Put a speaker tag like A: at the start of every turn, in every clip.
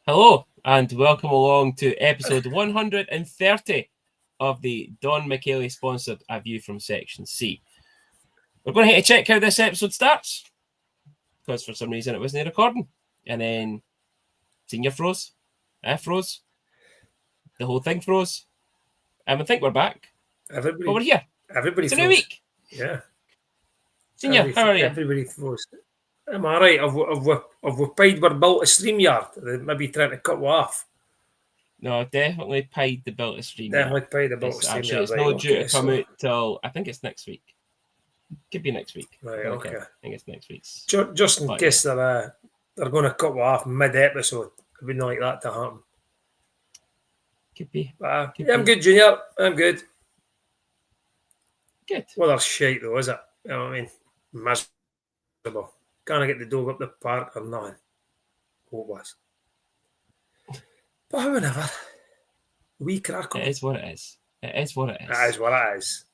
A: Hello and welcome along to episode 130 of the Don Michele sponsored A View from Section C. We're going to check how this episode starts because for some reason it wasn't recording, and then Senior froze, I froze, the whole thing froze, and I think we're back. But we're here.
B: Everybody
A: it's a
B: froze.
A: new week.
B: Yeah.
A: Senior, how are you?
B: Everybody froze. I'm all right. I've paid we're built a StreamYard. They maybe trying to cut off.
A: No, definitely paid the bill to stream.
B: Definitely paid the bill to StreamYard.
A: Actually, it's not due to come out till I think it's next week. Could be next week.
B: Right, okay.
A: I think it's next week's.
B: Just in case they're going to cut off mid-episode. I wouldn't like that to happen.
A: Could be.
B: I'm good, Junior. I'm good.
A: Good.
B: Well, that's shite though, is it? You know what I mean? Miserable. Can't get the dog up the park or nothing. Hopeless. But whenever. We crack on.
A: It is what it is. It is what it is.
B: It is what it is.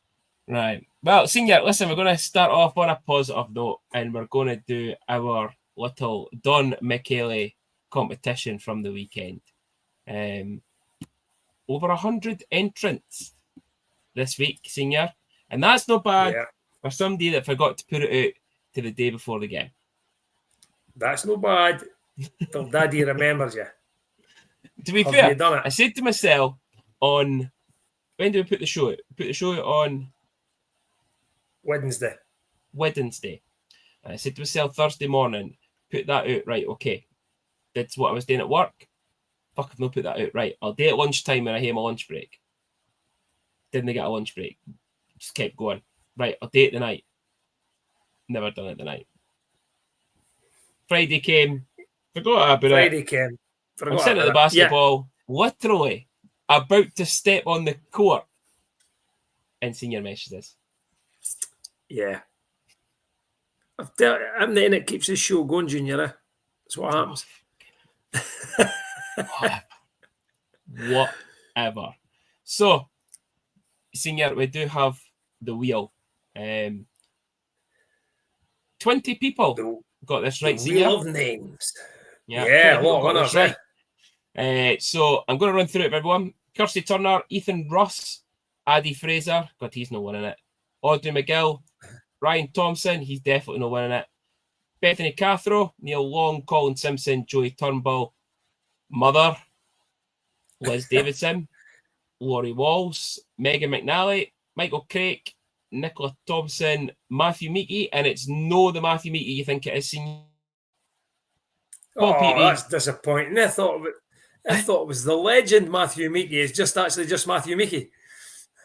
A: Right. Well, Senior, listen, we're going to start off on a positive note and we're going to do our little Don Michele competition from the weekend. Over 100 entrants this week, Senior. And that's not bad for somebody that forgot to put it out to the day before the game.
B: That's not bad. Till Daddy remembers you.
A: To be fair, I said to myself on... When do we put the show out? Put the show out on...
B: Wednesday.
A: And I said to myself Thursday morning, put that out, right, okay. That's what I was doing at work. Fuck, I've not put that out, right. I'll do it at lunchtime when I hear my lunch break. Didn't get a lunch break. Just kept going. Right, I'll do it the night. Never done it the night. Friday came. Forgot about it. I'm sitting at the basketball, literally about to step on the court. And Senior messages.
B: Yeah. I'm the end that keeps this show going, Junior. That's what happens.
A: Whatever. So, Senior, we do have the wheel. 20 people got this right, Senior.
B: Wheel of names.
A: Yeah,
B: a lot of winners,
A: right. So, I'm going to run through it for everyone. Kirsty Turner, Ethan Russ, Addy Fraser. God, he's not winning it. Audrey McGill, Ryan Thompson, he's definitely not winning it. Bethany Cathro, Neil Long, Colin Simpson, Joey Turnbull, Mother, Liz Davidson, Laurie Walls, Megan McNally, Michael Craig, Nicola Thompson, Matthew Meaky, and it's no the Matthew Meaky you think it is.
B: That's disappointing. I thought it was the legend Matthew Meaky. It's just Matthew Meaky.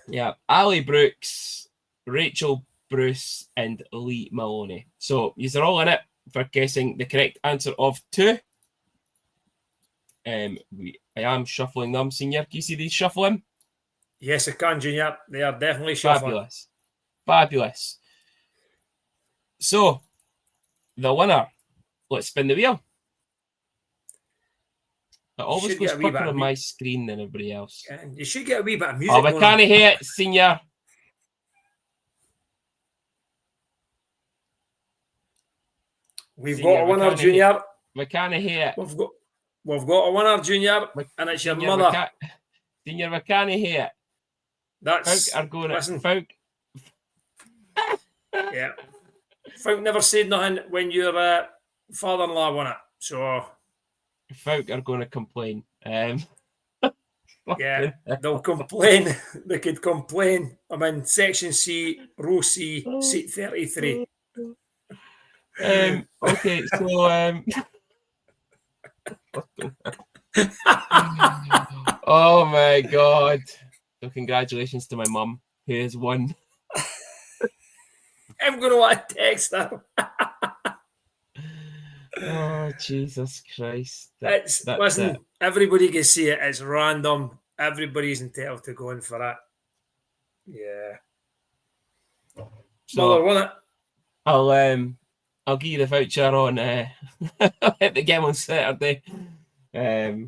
A: Yeah, Ali Brooks, Rachel Bruce, and Lee Maloney. So these are all in it for guessing the correct answer of 2. I am shuffling them, Senior. Can you see these shuffling?
B: Yes, I can, Junior. They are definitely shuffling.
A: Fabulous. So, the winner. Let's spin the wheel. It always goes quicker on my screen than everybody else.
B: You should get a wee bit of music.
A: Oh, we can't hear it, Senior.
B: We've got a winner, Junior.
A: We can't hear it.
B: We've got a winner, Junior, and it's your mother.
A: Senior, we can't hear it.
B: That's...
A: Folk are going
B: listen.
A: Folk.
B: Yeah. Folk never said nothing when your father-in-law won it, so...
A: Folk are going to complain.
B: Yeah, they'll complain. They could complain. I'm in Section C, Row C, Seat 33.
A: Okay, so... Oh my God. So congratulations to my mum, who has won.
B: I'm going to want to text her.
A: Oh, Jesus Christ.
B: Listen, everybody can see it. It's random. Everybody's entitled to go in for it. Yeah.
A: So,
B: Mother won it.
A: I'll give you the voucher on at the game on Saturday. Yeah.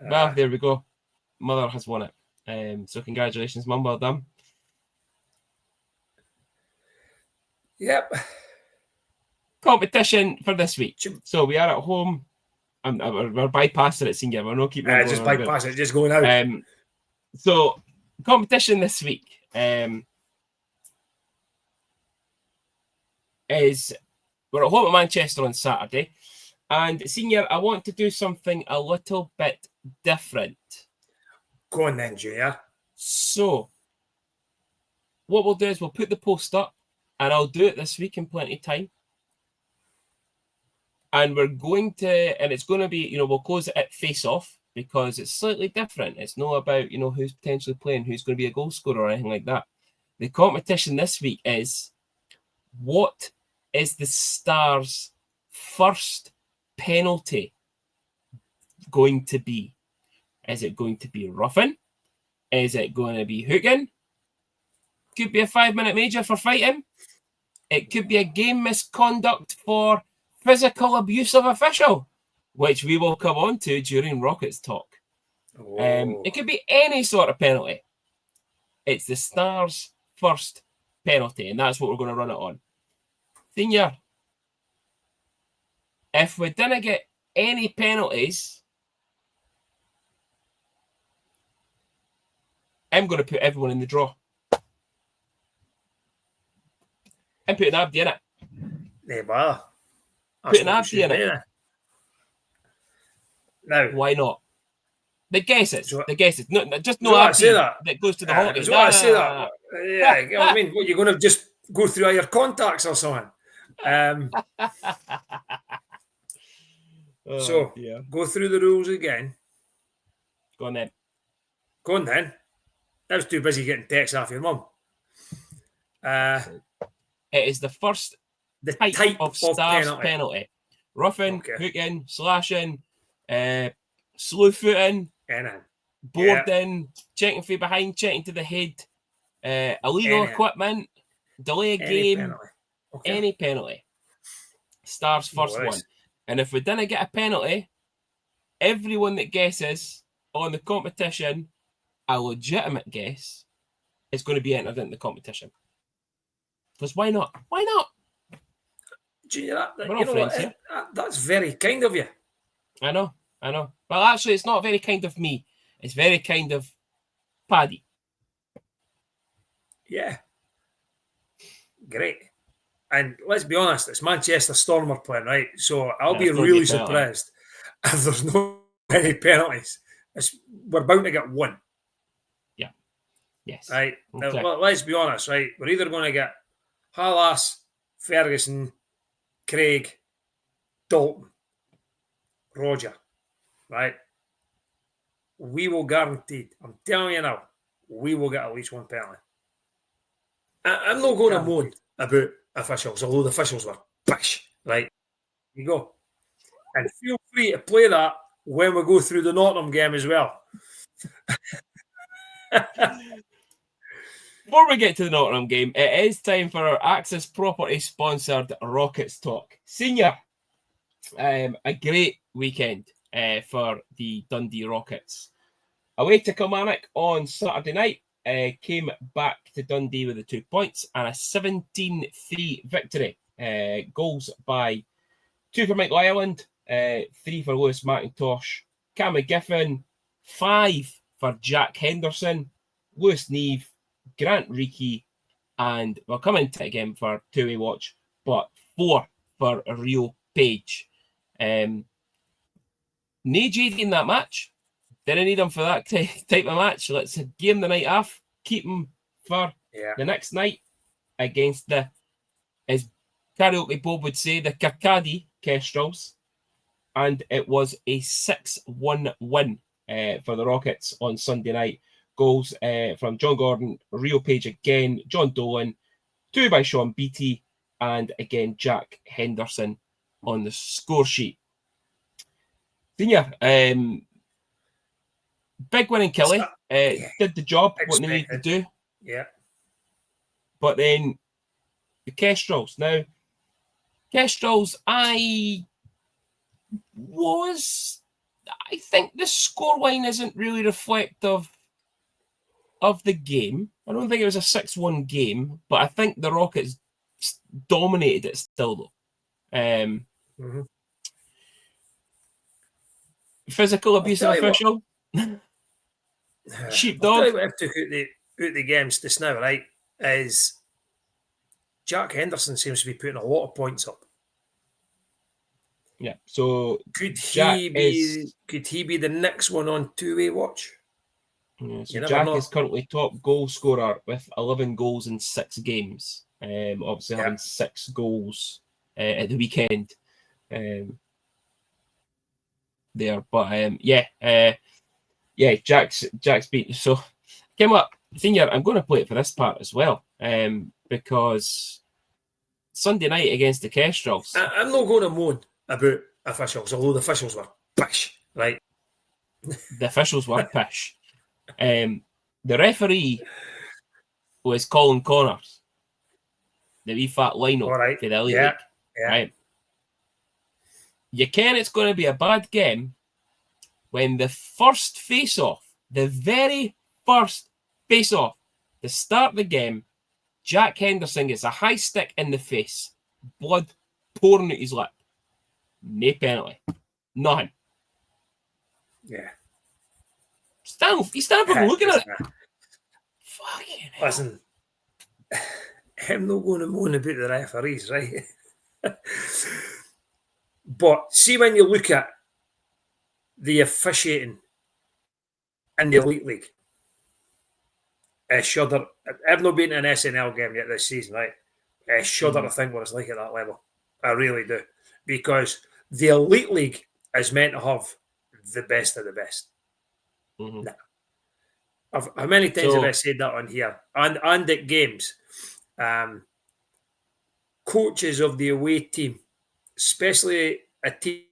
A: Well, there we go. Mother has won it. So congratulations, Mum. Well done.
B: Yep.
A: competition for this week. So we are at home. We're bypassing it, Senior. We're not keeping
B: just bypass it. Just going out.
A: So competition this week is we're at home at Manchester on Saturday, and Senior, I want to do something a little bit different.
B: Go on then, Junior.
A: So what we'll do is we'll put the post up, and I'll do it this week in plenty of time. And we're going to, and it's going to be, we'll close it at face-off because it's slightly different. It's not about, who's potentially playing, who's going to be a goal scorer or anything like that. The competition this week is, what is the Stars' first penalty going to be? Is it going to be roughing? Is it going to be hooking? Could be a 5-minute major for fighting. It could be a game misconduct for physical abuse of official, which we will come on to during Rockets talk. It could be any sort of penalty. It's the Stars' first penalty, and that's what we're going to run it on. Senior, if we didn't get any penalties, I'm going to put everyone in the draw. I'm putting Abdi in it.
B: There, bother.
A: Putting Abdi in it.
B: Now,
A: why not? The guesses. No, just no
B: Abdi
A: that goes to the holiday.
B: I say that. Yeah, you know what I mean? What, you're going to just go through all your contacts or something? Go through the rules again.
A: Go on then.
B: I was too busy getting texts off your mum.
A: It is the first type of Stars penalty. Roughing, hooking, slashing, slew-footing, boarding, checking from behind, checking to the head, illegal equipment, delay a game, any penalty. Stars first one. And if we didn't get a penalty, everyone that guesses on the competition, a legitimate guess, is going to be entered into the competition. Because why not? Why not?
B: Junior, that's very kind of you.
A: I know. Well, actually, it's not very kind of me. It's very kind of Paddy.
B: Yeah. Great. And let's be honest, it's Manchester Storm are playing, right? So I'll be really surprised if there's no any penalties. We're bound to get one.
A: Yeah. Yes.
B: Right? Okay. Now, let's be honest, right? We're either going to get Halas, Ferguson, Craig, Dalton, Roger, right? We will guarantee, I'm telling you now, we will get at least one penalty. I'm not going to moan about officials, although the officials were pish, right? You go. And feel free to play that when we go through the Nottingham game as well.
A: Before we get to the Nottingham game, it is time for our Axis Property sponsored Rockets talk. Senior, a great weekend for the Dundee Rockets. Away to Kilmarnock on Saturday night, came back to Dundee with the 2 points and a 17-3 victory. Goals by 2 for Michael Ireland, 3 for Lewis McIntosh, Cam McGiffin, 5 for Jack Henderson, Lewis Neve, Grant Reekie, and we'll come into it again for two-way watch, but 4 for Rio Page. No JD in that match. Didn't need him for that type of match. Let's give him the night off, keep him for the next night against the, as Karaoke Bob would say, the Kirkcaldy Kestrels. And it was a 6-1 win for the Rockets on Sunday night. Goals from John Gordon, Rio Page again, John Dolan, 2 by Sean Beattie, and again Jack Henderson on the score sheet. Senior, big win in Kelly. Did the job, what they needed to do.
B: Yeah.
A: But then the Kestrels. Now, Kestrels, I think the scoreline isn't really reflective of the game. I don't think it was a 6-1 game, but I think the Rockets dominated it still, though. Physical abuse of official. Sheepdog.
B: I'll tell you what I've took out the games just now, right, is Jack Henderson seems to be putting a lot of points up.
A: Yeah, so
B: could he be the next one on two-way watch?
A: Yeah, so Jack is currently top goal scorer with 11 goals in 6 games. Obviously having 6 goals at the weekend. There, but Jack's beat. So came up, Senior. I'm going to play it for this part as well, because Sunday night against the Kestrels.
B: I'm not going to moan about officials, although the officials were pish, right?
A: The officials were pish. The referee was Colin Connors, the wee fat lino for the Elite League. Right? You can it's going to be a bad game when the first face-off, the very first face-off, to start the game, Jack Henderson gets a high stick in the face, blood pouring out his lip. No penalty. Nothing.
B: Yeah.
A: He's standing for looking at it. Fucking hell.
B: Listen, I'm not going to moan about the referees, right? But see, when you look at the officiating in the Elite League, I shudder. I've not been to an SNL game yet this season, right? I shudder to think what it's like at that level. I really do. Because the Elite League is meant to have the best of the best. Now, how many times have I said that on here? And at games, coaches of the away team, especially a team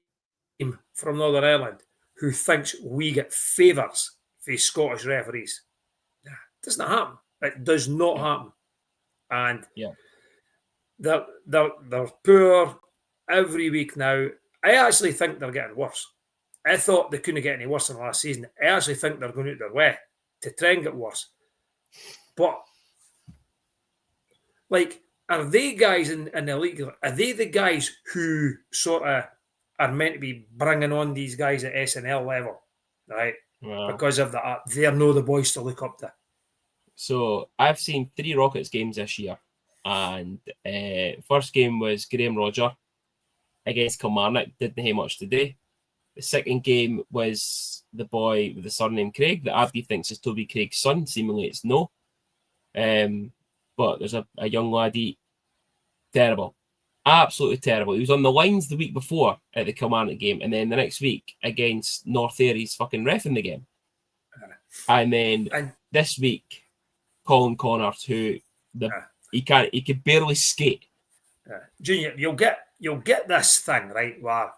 B: from Northern Ireland, who thinks we get favours for Scottish referees. It does not happen. It does not happen. And they're poor every week now. I actually think they're getting worse. I thought they couldn't get any worse than last season. I actually think they're going out their way to try and get worse. But, like, are they guys in the league? Are they the guys who sort of are meant to be bringing on these guys at SNL level, right? Wow. Because of that, they're no the boys to look up to.
A: So I've seen 3 Rockets games this year, and first game was Graham Roger against Kilmarnock. Didn't have much today. The second game was the boy with the surname Craig that Abby thinks is Toby Craig's son. Seemingly it's no. But there's a young laddie. Terrible. Absolutely terrible. He was on the lines the week before at the Kilmarnock game, and then the next week against North Ayr, he's fucking reffing the game. And then this week, Colin Connors, who he could barely skate.
B: Junior, you'll get this thing, right? Wow.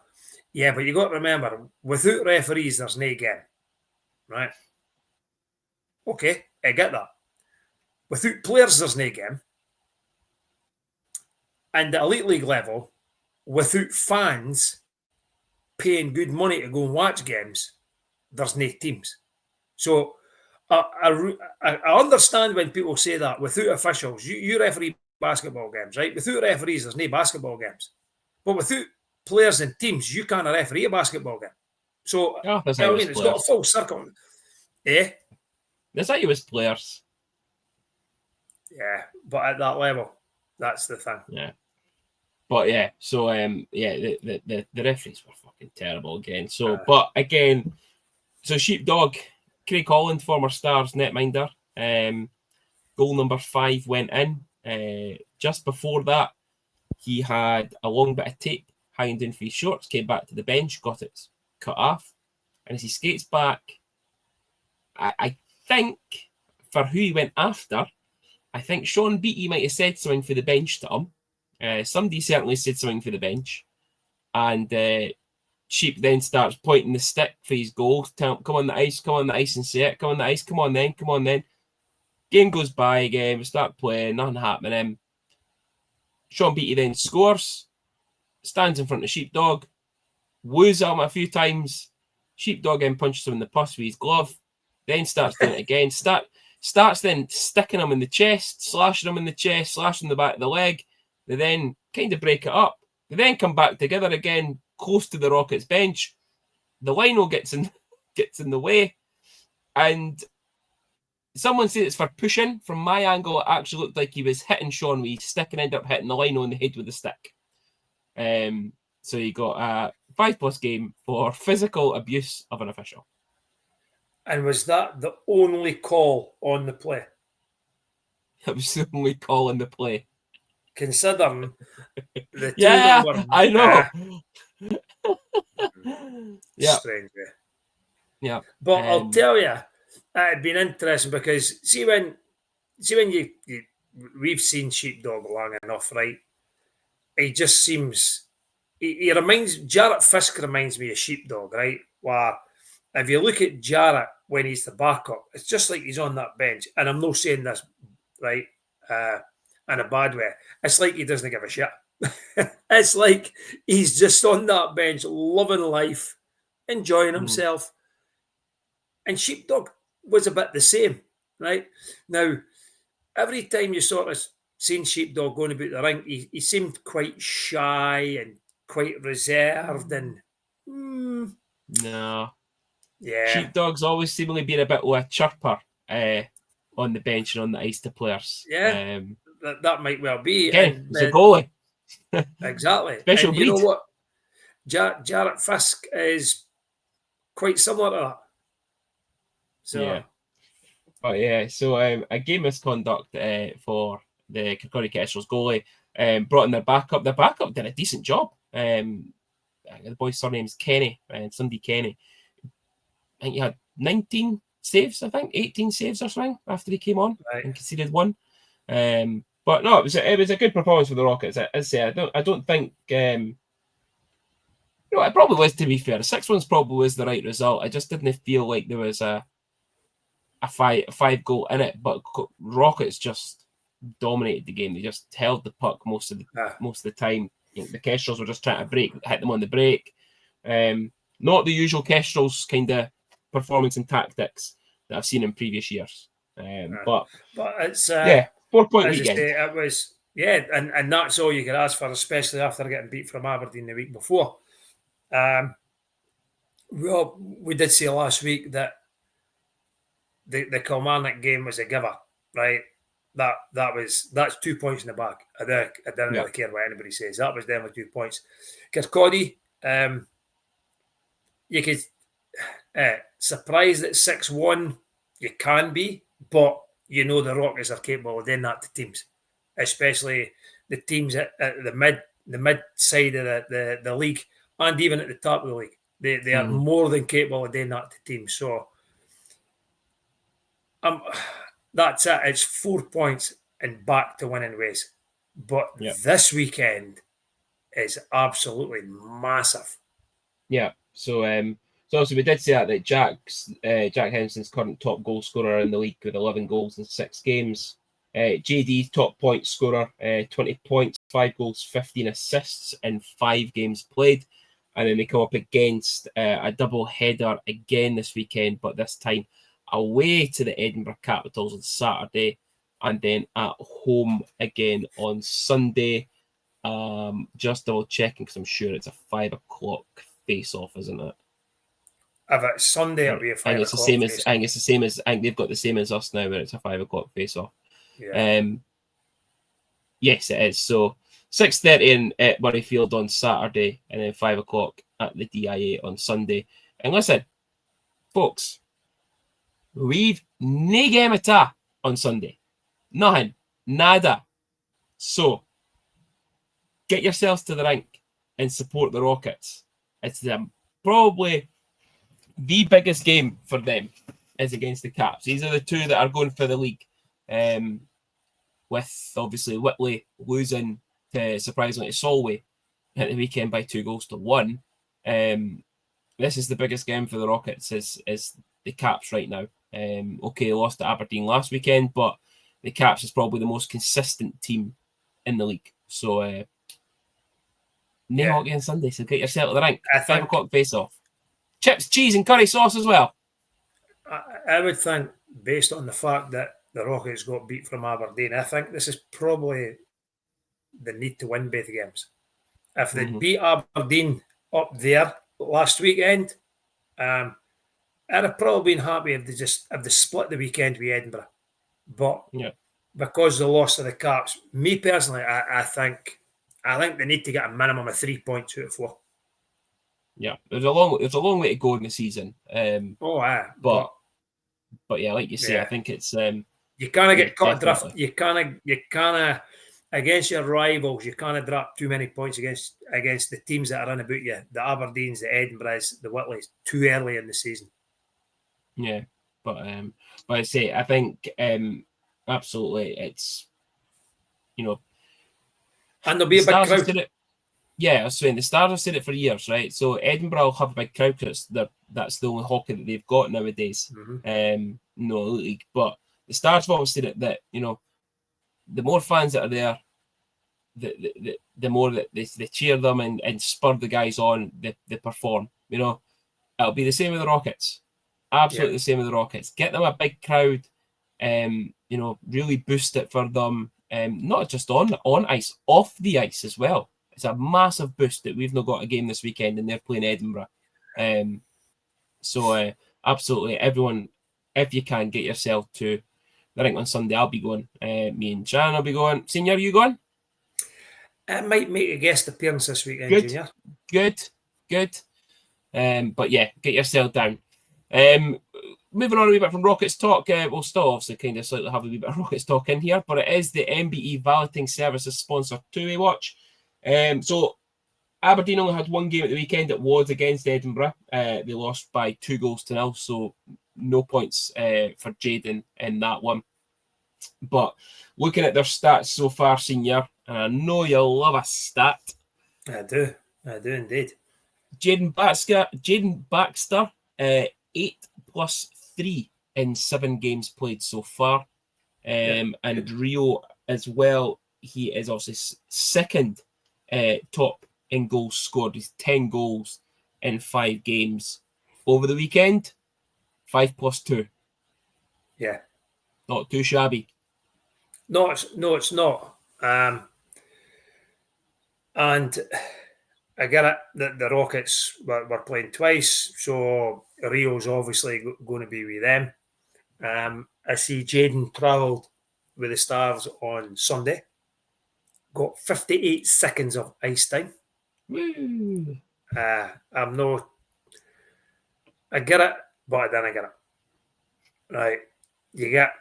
B: Yeah, but you got to remember, without referees, there's no game. Right? Okay, I get that. Without players, there's no game. And the Elite League level, without fans paying good money to go and watch games, there's no teams. So I understand when people say that without officials, you referee basketball games, right? Without referees, there's no basketball games. But without players and teams, you can't referee a basketball game. So, it's got a full circle. Eh?
A: That's how you was players.
B: Yeah, but at that level, that's the thing.
A: Yeah. But yeah, so the referees were fucking terrible again. So, but again, so Sheepdog, Craig Holland, former Stars netminder, goal number 5 went in. Just before that, he had a long bit of tape hanging down for his shorts, came back to the bench, got it cut off, and as he skates back, I think for who he went after, I think Sean Beattie might have said something for the bench to him. Somebody certainly said something for the bench. And Sheep then starts pointing the stick for his goal. Tell him, come on the ice and say it. Come on the ice, come on then. Game goes by again. We start playing, nothing happening. Sean Beattie then scores, stands in front of Sheepdog, woos at him a few times. Sheepdog then punches him in the puss with his glove, then starts doing it again. Starts then sticking him in the chest, slashing him in the chest, slashing the back of the leg. They then kind of break it up. They then come back together again, close to the Rockets bench. The lino gets in the way, and someone said it's for pushing. From my angle, it actually looked like he was hitting Sean with his stick and ended up hitting the lino in the head with the stick. So he got a 5+ game for physical abuse of an official.
B: And was that the only call on the play?
A: It was the only call in the play.
B: Considering the two
A: Yeah,
B: of them were...
A: I know. Yeah.
B: Strange.
A: Yeah.
B: But I'll tell you, it'd been interesting because see when you we've seen Sheepdog long enough, right? He just seems he reminds Jarrett Fisk reminds me of Sheepdog, right? Where if you look at Jarrett when he's the backup, it's just like he's on that bench. And I'm not saying this right in a bad way. It's like he doesn't give a shit. It's like he's just on that bench, loving life, enjoying himself. And Sheepdog was a bit the same, right? Now, every time you sort of seen Sheepdog going about the rink, he seemed quite shy and quite reserved and...
A: No.
B: Yeah.
A: Sheepdog's always seemingly been a bit of a chirper on the bench and on the ice to players.
B: Yeah, that might well be.
A: Again, it's a goalie.
B: Exactly.
A: Special
B: and
A: breed.
B: You know what? Jarrett Fisk is quite similar to that. So,
A: yeah. But yeah, so a game misconduct for the Kirkcaldy Kestrels goalie. Brought in their backup. Their backup did a decent job. The boy's surname's Kenny, Sunday Kenny. I think he had 19 saves, 18 saves or something after he came on and conceded one. But no, it was a good performance for the Rockets. As I say, I don't think it probably was, to be fair. 6-1 probably was the right result. I just didn't feel like there was a five goal in it, but Rockets just dominated the game. They just held the puck most of the time. The Kestrels were just trying to hit them on the break. Not the usual Kestrels kind of performance and tactics that I've seen in previous years. But
B: it's
A: 4-point weekend.
B: Say, it was and that's all you could ask for, especially after getting beat from Aberdeen the week before. We did say last week that the Kilmarnock game was a giver, right? That's 2 points in the bag. I don't really care what anybody says. That was definitely 2 points. Kirkcaldy, you could surprised at 6-1. You can be, but you know the Rockets are capable of doing that to teams, especially the teams at the mid side of the league, and even at the top of the league. They are more than capable of doing that to teams. So that's it. It's 4 points and back to winning ways. But this weekend is absolutely massive.
A: Yeah. So obviously we did say that Jack Henderson's current top goal scorer in the league with 11 goals in 6 games. JD's top point scorer, 20 points, 5 goals, 15 assists in 5 games played. And then they come up against a double header again this weekend, but this time away to the Edinburgh Capitals on Saturday, and then at home again on Sunday. Just double checking because I'm sure it's a 5 o'clock face-off, isn't it?
B: If it's Sunday, it'll be a 5 o'clock.
A: I think it's the same as they've got the same as us now, where it's a 5 o'clock face-off.
B: Yeah.
A: Yes, it is. So 6:30 at Murrayfield on Saturday, and then 5 o'clock at the DIA on Sunday. And listen, folks, we've no game at all on Sunday. Nothing. Nada. So get yourselves to the rink and support the Rockets. It's probably the biggest game for them is against the Caps. These are the two that are going for the league. With obviously Whitley losing surprisingly to Solway at the weekend by 2-1. This is the biggest game for the Rockets is the Caps right now. Okay, lost to Aberdeen last weekend, but the Caps is probably the most consistent team in the league. So hockey on Sunday, so get yourself to the rink. 5 o'clock face off. Chips, cheese and curry sauce as well.
B: I would think, based on the fact that the Rockets got beat from Aberdeen, I think this is probably the need to win both games. If they beat Aberdeen up there last weekend, I'd have probably been happy if they split the weekend with Edinburgh. But because of the loss of the Caps, me personally, I think they need to get a minimum of 3 points out of 4.
A: Yeah, there's a long way to go in the season. But yeah, like you say, I think it's
B: you can't get caught drift. You can't against your rivals. You can't drop too many points against the teams that are in about you. The Aberdeens, the Edinburghs, the Whitleys, too early in the season.
A: Yeah, but I say I think absolutely it's and
B: there'll be a big crowd.
A: Yeah, I was saying the Stars have said it for years, right? So Edinburgh will have a big crowd because that's the only hockey that they've got nowadays. No league, but the Stars have always said it that the more fans that are there, the more that they cheer them and spur the guys on. They perform. It'll be the same with the Rockets. Absolutely the same with the Rockets. Get them a big crowd. Really boost it for them. Not just on ice, off the ice as well. It's a massive boost that we've not got a game this weekend and they're playing Edinburgh. So absolutely, everyone, if you can, get yourself to. I think on Sunday I'll be going. Me and Jan will be going. Senior, are you going?
B: I might make a guest appearance this weekend, Junior.
A: Good. But yeah, get yourself down. Moving on a wee bit from Rockets talk, we'll still obviously kind of slightly have a wee bit of Rockets talk in here, but it is the MBE Valeting Services sponsor two-way watch. So Aberdeen only had one game at the weekend. It was against Edinburgh. They lost by 2-0, so no points for Jaydn in that one. But looking at their stats so far, Senior, and I know you'll love a stat.
B: I do indeed.
A: Jaydn Baxter, 8+3 in 7 games played so far. And Rio as well, he is also second top in goals scored. He's 10 goals in 5 games. Over the weekend, 5+2.
B: Yeah.
A: Not too shabby.
B: No, it's not. And I get it that the Rockets were playing twice, so Rio's obviously going to be with them. I see Jaydn travelled with the Stars on Sunday. Got 58 seconds of ice time.
A: Woo.
B: I get it, but I don't get it. Right, you get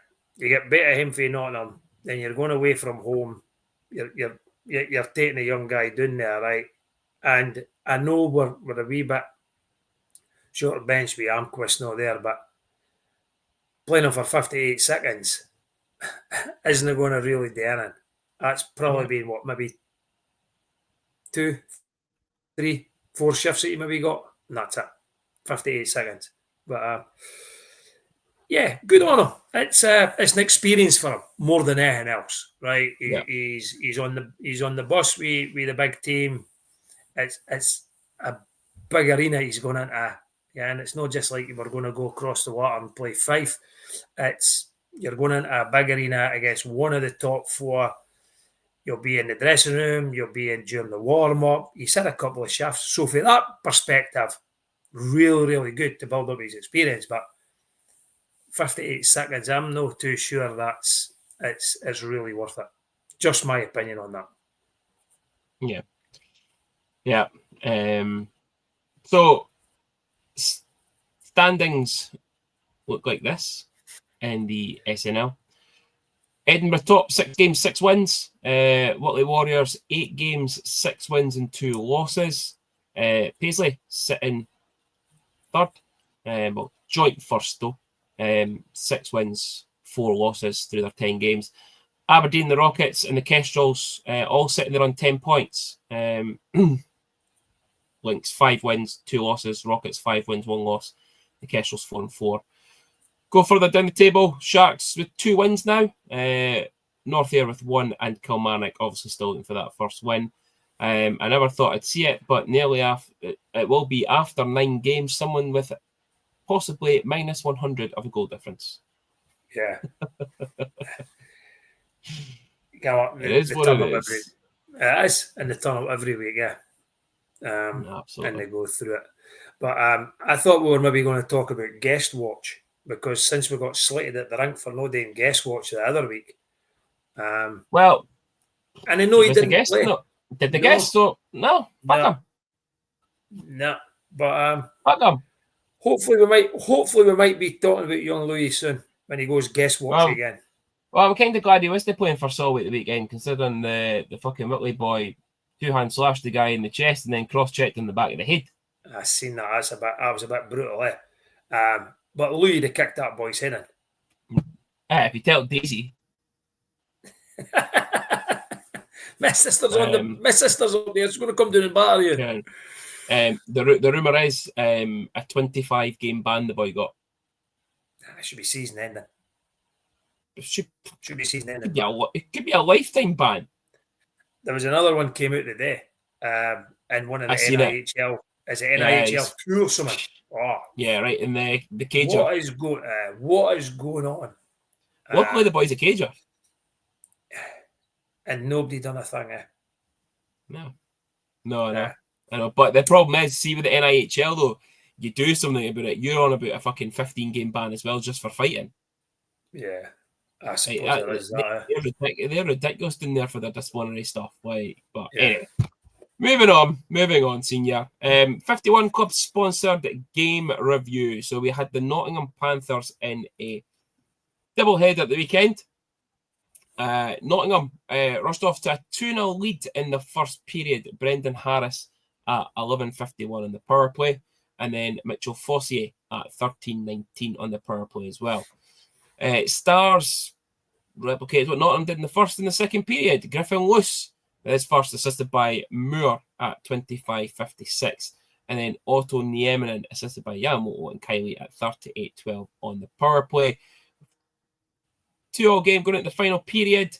B: better him for Nottingham, then you're going away from home. You're taking a young guy down there, right? And I know we're a wee bit short of bench with Armquist not there, but playing him for 58 seconds isn't going to really do anything. That's probably been maybe 2, 3, 4 shifts that you maybe got, and that's it. 58 seconds. But yeah, good on him. It's an experience for him more than anything else, right? He's on the bus with the big team. It's a big arena he's going into, and it's not just like we're going to go across the water and play Fife. You're going into a big arena against one of the top 4. You'll be in the dressing room. You'll be in during the warm up. He's had a couple of shifts, so for that perspective, really, really good to build up his experience. But 58 seconds, I'm not too sure it's really worth it. Just my opinion on that.
A: Yeah. So standings look like this in the SNL. Edinburgh top, 6 games, 6 wins. Whitley Warriors, 8 games, 6 wins and 2 losses. Paisley sitting third. Joint first though. 6 wins, 4 losses through their 10 games. Aberdeen, the Rockets, and the Kestrels all sitting there on 10 points. Lynx 5 wins, 2 losses. Rockets 5 wins, 1 loss. The Kestrels 4-4. Go further down the table. Sharks with 2 wins now. North Ayr with 1, and Kilmarnock obviously still looking for that first win. I never thought I'd see it, but nearly it will be after 9 games. Someone with possibly minus 100 of a goal difference.
B: Yeah.
A: It is what it is.
B: It is in the tunnel every week, yeah. and they go through it. But I thought we were maybe going to talk about guest watch, because since we got slated at the rink for no doing guest watch the other week,
A: well,
B: and I know he didn't
A: guest,
B: play.
A: no. Did the guest? So no, fuck him.
B: No, but
A: fuck him.
B: Hopefully we might be talking about young Louis soon when he goes guest watch again.
A: Well, I'm kind of glad he was playing for Solway the weekend, considering the fucking Whitley boy two-hand slashed the guy in the chest and then cross-checked in the back of the head.
B: I seen that. I was a bit brutal, but Louis had kicked that boy's head in.
A: If you tell Daisy.
B: My sister's on there. She's going to come down and batter you.
A: Yeah. The rumour is a 25-game ban the boy got.
B: It should be season ending. Should be season ending.
A: It could be a lifetime ban.
B: There was another one came out today, and one of the NIHL. Is it NIHL 2 or something? Oh,
A: yeah, right in the cager.
B: What is going on?
A: Luckily, the boy's a cager,
B: and nobody done a thing.
A: No. I know. But the problem is, see with the NIHL though, you do something about it. You're on about a fucking 15-game ban as well, just for fighting.
B: Yeah, I suppose
A: they're ridiculous in there for their disciplinary stuff. Anyway. Moving on, Senior. 51 club sponsored game review. So we had the Nottingham Panthers in a double header at the weekend. Nottingham rushed off to a 2-0 lead in the first period. Brendan Harris at 11:51 on the power play, and then Mitchell Fossier at 13:19 on the power play as well. Stars replicated what Nottingham did in the first and the second period. Griffin Luce, his first, assisted by Moore at 25:56. And then Otto Nieminen, assisted by Yamamoto and Kylie at 38:12 on the power play. 2-2 game going into the final period.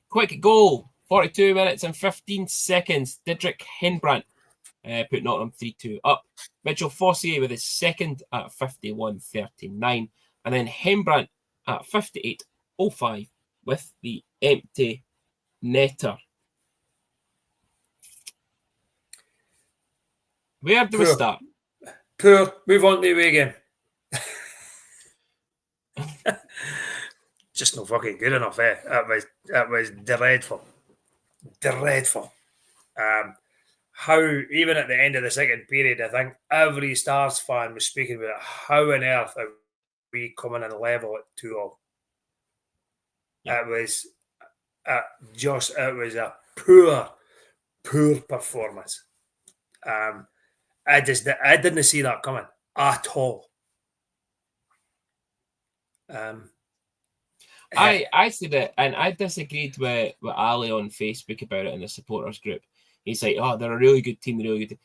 A: Quick goal, 42 minutes and 15 seconds. Didrik Henbrandt put Nottingham 3-2 up. Mitchell Fossier with his second at 51:39. And then Henbrandt at 58:05 with the empty netter. Where do we start?
B: Poor. Move on to the away game. Just not fucking good enough, eh? That was dreadful. How, even at the end of the second period, I think every Stars fan was speaking about how on earth are we coming in level at 2-0. Yeah. It was a poor performance. I didn't see that coming at all.
A: I said it, and I disagreed with Ali on Facebook about it in the supporters group. He's like, "Oh, they're a really good team. They're a really good team."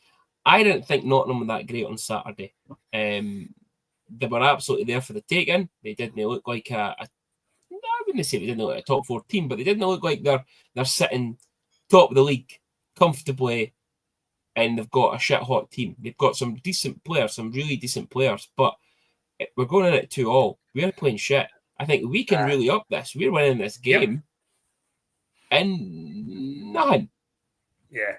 A: I didn't think Nottingham were that great on Saturday. They were absolutely there for the taking. They didn't look like I wouldn't say they didn't look like a top 4 team, but they didn't look like they're sitting top of the league comfortably, and they've got a shit hot team. They've got some decent players, some really decent players, but we're going in at 2-2. We're playing shit. I think we can really up this. We're winning this game, and nothing.
B: Yeah.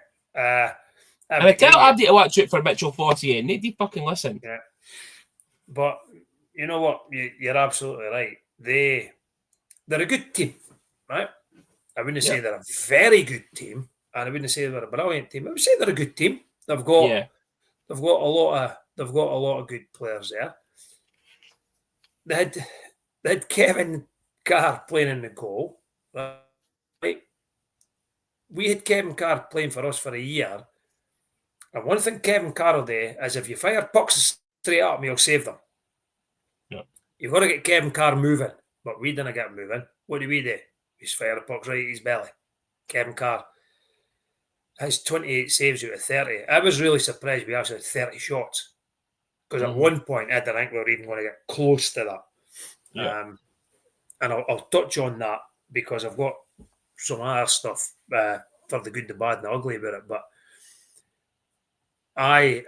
A: And I tell Abdi to watch it for Mitchell Fossier, and they fucking listen.
B: Yeah. But you know what? You're absolutely right. They're a good team, right? I wouldn't say they're a very good team, and I wouldn't say they're a brilliant team. I would say they're a good team. They've got a lot of good players there. They had Kevin Carr playing in the goal, right? We had Kevin Carr playing for us for a year, and one thing Kevin Carr will do is if you fire pucks straight at me, he'll save them.
A: Yeah.
B: You've got to get Kevin Carr moving, but we didn't get moving. What do? We just fire the pucks right at his belly. Kevin Carr has 28 saves out of 30. I was really surprised we actually had 30 shots, because at one point I didn't think we were even going to get close to that. Yeah. And I'll touch on that because I've got some other stuff for the good, the bad, and the ugly about it. But I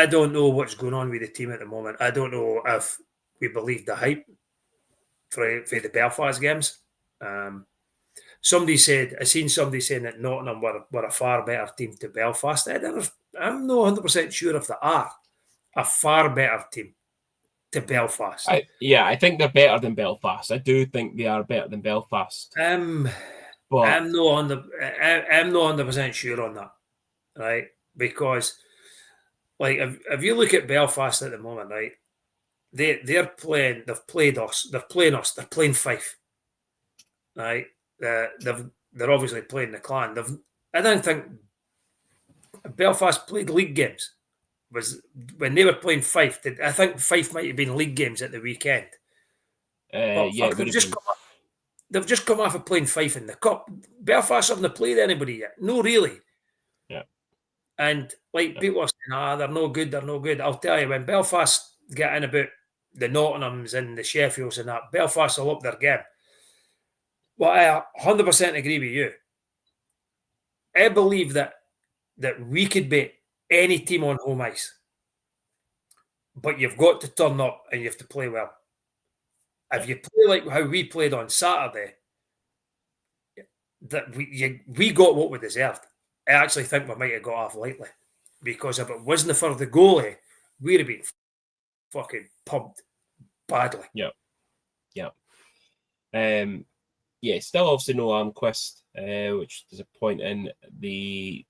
B: don't know what's going on with the team at the moment. I don't know if we believe the hype for the Belfast games. I seen somebody saying that Nottingham were a far better team to Belfast. I'm not 100% sure if they are a far better team to Belfast.
A: I think they're better than Belfast. I do think they are better than Belfast. But
B: I'm not 100% sure on that, right? Because, like, if you look at Belfast at the moment, right, they're playing Fife, right? They're obviously playing the Clan. I don't think Belfast played league games. Was when they were playing Fife. I think Fife might have been league games at the weekend. But
A: yeah,
B: fuck, they've just come off of playing Fife in the cup. Belfast haven't played anybody yet. No, really.
A: Yeah.
B: And like people are saying, they're no good. They're no good. I'll tell you, when Belfast get in about the Nottinghams and the Sheffields and that, Belfast will up their game. Well, I 100% agree with you. I believe that we could beat any team on home ice, but you've got to turn up and you have to play well. If you play like how we played on Saturday, that we got what we deserved. I actually think we might have got off lightly, because if it wasn't for the goalie, we'd have been fucking pumped badly.
A: Yeah. Still obviously no Armquist, which is a point in the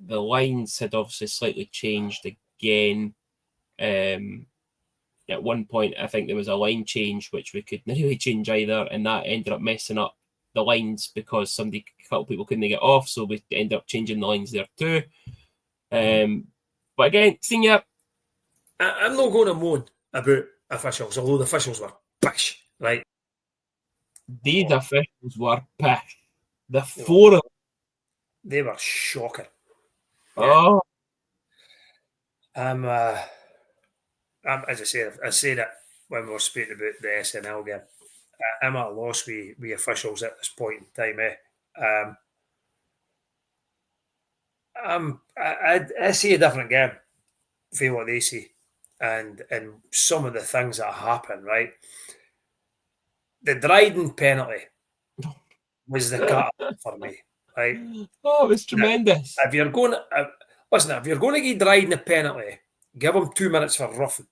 A: lines had obviously slightly changed again. At one point, I think there was a line change which we couldn't really change either, and that ended up messing up the lines because a couple people couldn't get off, so we ended up changing the lines there too. But again, Senior,
B: I'm not going to moan about officials, although the officials were pish, right?
A: These officials were pish. The four of them.
B: They were shocking.
A: Oh.
B: As I said it when we were speaking about the SNL game. I'm at a loss with officials at this point in time. I see a different game for what they see, and some of the things that happen. Right, the Dryden penalty was the cut for me. Right,
A: oh, it was tremendous.
B: Now, if you're going to give Dryden a penalty, give him 2 minutes for roughing.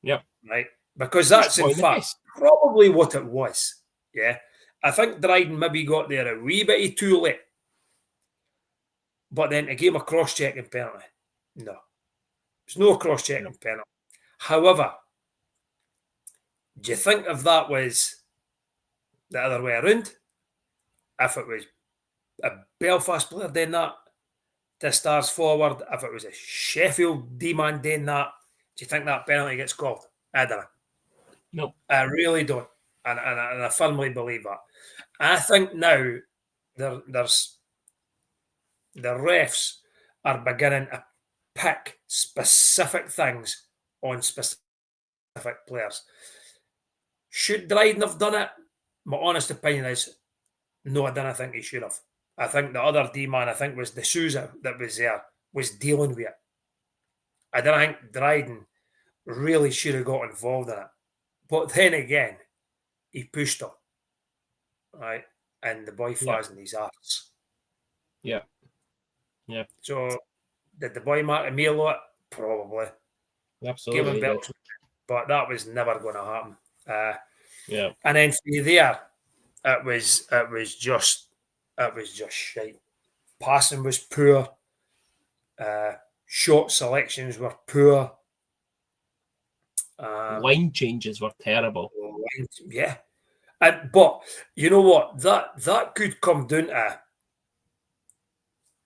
A: Yep.
B: Right, because that's in fact probably what it was. Yeah, I think Dryden maybe got there a wee bit too late. But then to give him a cross-checking penalty, no. There's no cross-checking penalty. However, do you think if that was the other way around, if it was a Belfast player doing that to Stars forward, if it was a Sheffield D-man doing that, do you think that penalty gets called? I don't know.
A: No.
B: I really don't. And I firmly believe that. I think now there's the refs are beginning to pick specific things on specific players. Should Dryden have done it? My honest opinion is no, I don't think he should have. I think the other D-man, I think was D'Souza that was there, was dealing with it. I don't think Dryden really should have got involved in it. But then again, he pushed him. Right? And the boy falls in his arse.
A: Yeah.
B: So did the boy mark a meal it? Probably.
A: Absolutely.
B: But that was never going to happen.
A: And
B: then from there, it was just shite. Passing was poor. Shot selections were poor.
A: Line changes were terrible.
B: Yeah. But you know what? That could come down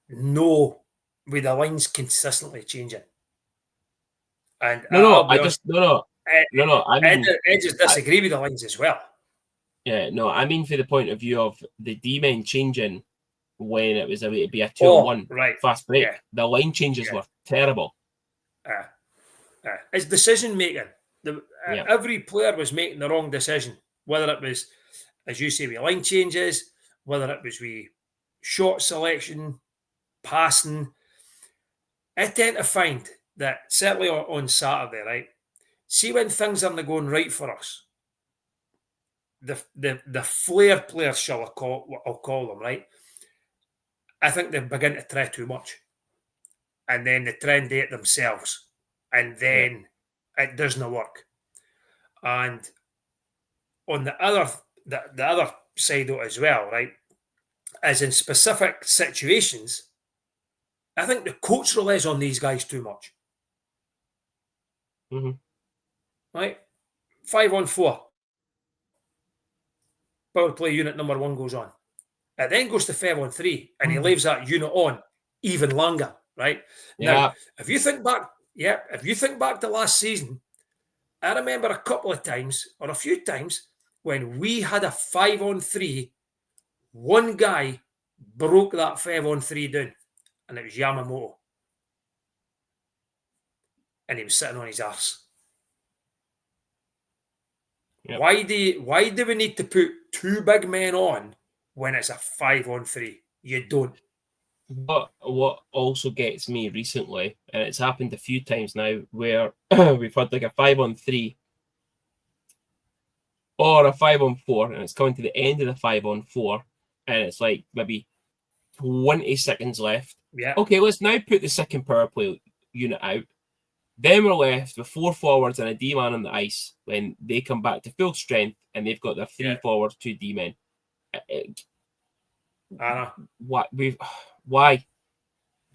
B: to with the lines consistently changing. And
A: I
B: just disagree with the lines as well.
A: Yeah, no, I mean for the point of view of the D-men changing when it was about to be a 2-on-1 fast break. Yeah. The line changes were terrible.
B: It's decision making. Every player was making the wrong decision, whether it was, as you say, with line changes, whether it was with shot selection, passing. I tend to find that certainly on Saturday, right? See when things aren't going right for us, the flair players, I'll call them, right? I think they begin to try too much, and then they try and do it themselves, and then it doesn't work. And on the other side of it as well, right, as in specific situations, I think the coach relies on these guys too much.
A: Mm-hmm.
B: Right? 5-on-4. Power play unit number 1 goes on. It then goes to 5-on-3, and he leaves that unit on even longer. Right?
A: Yeah.
B: Now, if you think back to last season, I remember a couple of times, or a few times, when we had a 5-on-3, one guy broke that 5-on-3 down, and it was Yamamoto. And he was sitting on his arse. Yep. Why do we need to put 2 big men on when it's a 5-on-3? You don't.
A: But what also gets me recently, and it's happened a few times now, where we've had like a 5-on-3 or a 5-on-4, and it's coming to the end of the 5-on-4, and it's like maybe 20 seconds left.
B: Yeah.
A: Okay, let's now put the second power play unit out. Then we're left with 4 forwards and a D-man on the ice when they come back to full strength and they've got their 3 forwards, 2 D-men.
B: I know.
A: Why?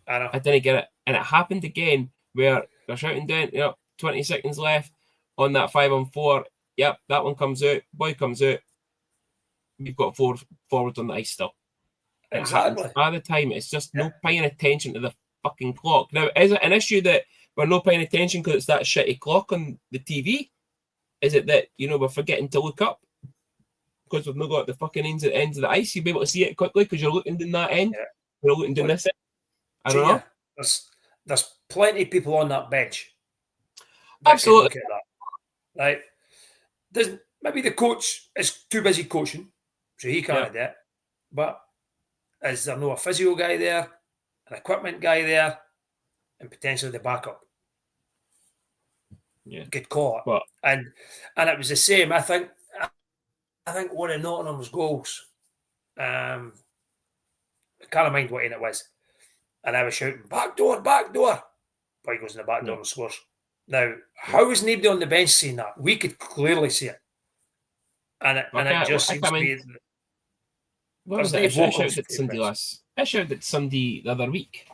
B: I know.
A: I didn't get it. And it happened again where they're shouting down, 20 seconds left on that 5-on-4. Yep, that one comes out. Boy comes out. We've got 4 forwards on the ice still.
B: Exactly.
A: All the time. It's just no paying attention to the fucking clock. Now, is it an issue that we're not paying attention because it's that shitty clock on the TV? Is it that, we're forgetting to look up? Because we've not got the fucking ends of the ice, you'll be able to see it quickly because you're looking down that end. Yeah. You're looking down this end. I don't know.
B: There's plenty of people on that bench.
A: Absolutely.
B: Look at that. Right? Maybe the coach is too busy coaching, so he can't do it. But is there no a physio guy there, an equipment guy there, and potentially the backup?
A: Yeah.
B: Get caught.
A: But,
B: and it was the same. I think one of Nottingham's goals, I can't mind what end it was, and I was shouting, back door. Boy goes in the back door and scores. Now, how was nobody on the bench seeing that? We could clearly see it. And it just seems to be...
A: What was it? I shouted at somebody the other week.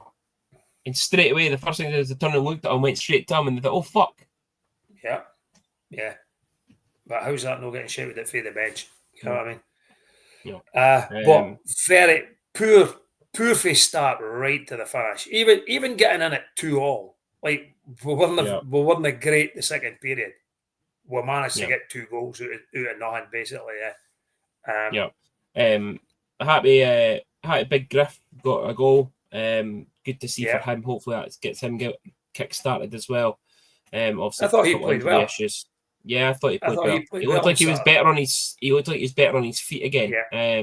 A: And straight away, the first thing is they turned and looked at him, went straight to him, and they thought, oh, fuck.
B: Yeah. Yeah. But how's that not getting shouted at through the bench? You know what I mean?
A: Yeah.
B: But very poor face start right to the finish. Even getting in at 2-2. Like, we weren't great the second period. We managed to get 2 goals out of nothing, basically,
A: Happy Big Griff got a goal. Good to see for him. Hopefully that gets him kick-started as well. Obviously,
B: I thought he played well.
A: Issues. Yeah, I thought he played well. He looked like he was better on his feet again.
B: Yeah.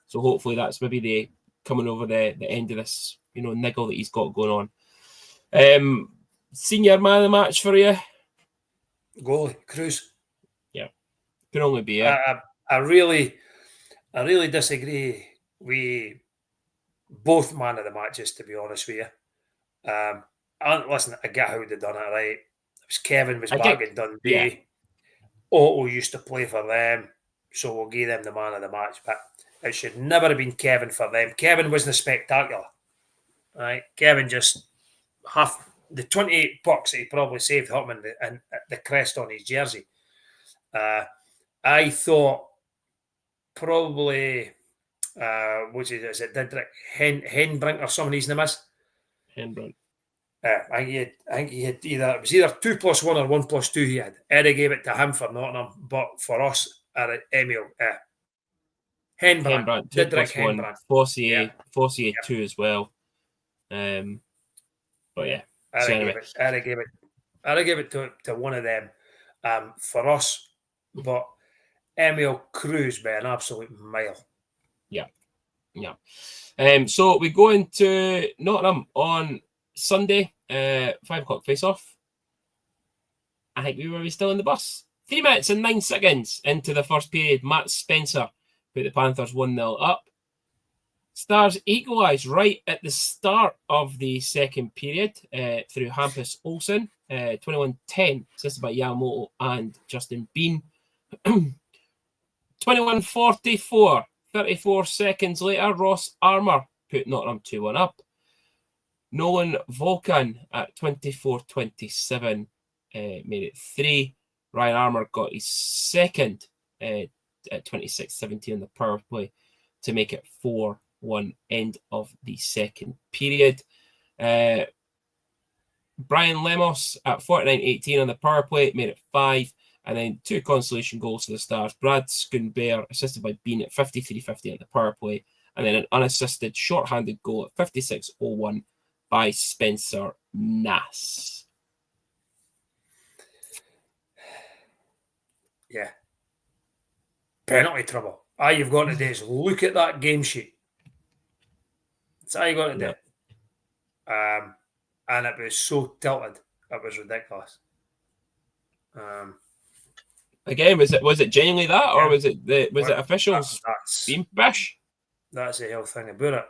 A: So hopefully that's maybe the coming over the end of this, niggle that he's got going on. Senior man of the match for you?
B: Goalie, Cruz.
A: Yeah, can only be.
B: I really disagree with both man of the matches, to be honest with you. Listen, I get how they done it, right? It was Kevin was back in Dundee. Yeah. Otto used to play for them, so we'll give them the man of the match. But it should never have been Kevin for them. Kevin wasn't spectacular, right? Kevin just half the 28 pucks that he probably saved him and the crest on his jersey. I thought probably is it Didrik Henbrink or something his name is?
A: Henbrink.
B: I think he had either 2+1 or 1+2 he had. Eddie gave it to him for Nottingham, but for us, Emil Henbrink.
A: 2+1. Fossier 2 as well. But yeah.
B: I'd give it to one of them for us, but Emil Cruz by an absolute mile.
A: Yeah. So we go into Nottingham on Sunday, 5 o'clock face-off. I think we were still in the bus. 3 minutes and 9 seconds into the first period, Matt Spencer put the Panthers 1-0 up. Stars equalised right at the start of the second period through Hampus Olsen, 21-10, assisted by Yamamoto and Justin Bean. 21-44, 34 seconds later, Ross Armour put Nottingham 2-1 up. Nolan Volkan at 24-27 made it 3. Ryan Armour got his second at 26-17 on the power play to make it 4-1 end of the second period. Brian Lemos at 49-18 on the power play made it 5. And then 2 consolation goals for the Stars. Brad Schoonbear, assisted by Bean at 53-50 at the power play. And then an unassisted short-handed goal at 56-01 by Spencer Nass.
B: Yeah. Penalty trouble. All you've got to do is look at that game sheet. That's all you got to do. And it was so tilted. It was ridiculous.
A: Again, was it genuinely that, or was it it officials being bish?
B: That's the whole thing about it.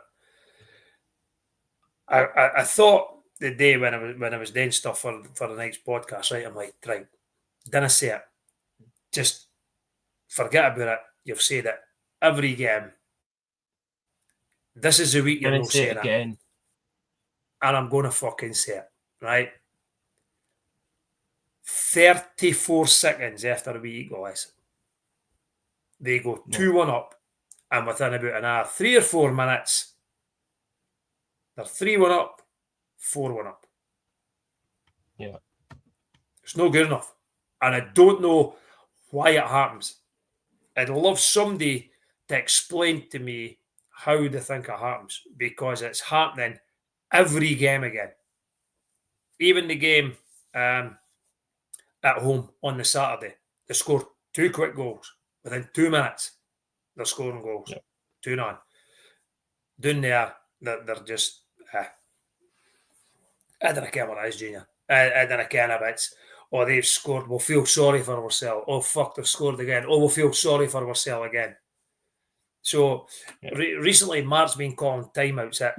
B: I thought the day when I was doing stuff for the night's podcast, right? I'm like, right, didn't say it. Just forget about it. You've said it every game. This is the week you're not saying it again, and I'm going to fucking say it, right? 34 seconds after we equalise, they go 2-1 up, and within about another 3 or 4 minutes, they're 3-1 up, 4-1 up.
A: Yeah.
B: It's not good enough. And I don't know why it happens. I'd love somebody to explain to me how they think it happens, because it's happening every game again. Even the game at home on the Saturday, they scored 2 quick goals. Within 2 minutes, they're scoring goals. 2-0. Down there, they're just... I don't care what it is, Junior. I don't care if it's, oh, they've scored, we'll feel sorry for ourselves. Oh, fuck, they've scored again. Oh, we'll feel sorry for ourselves again. So, recently, Mark's been calling timeouts at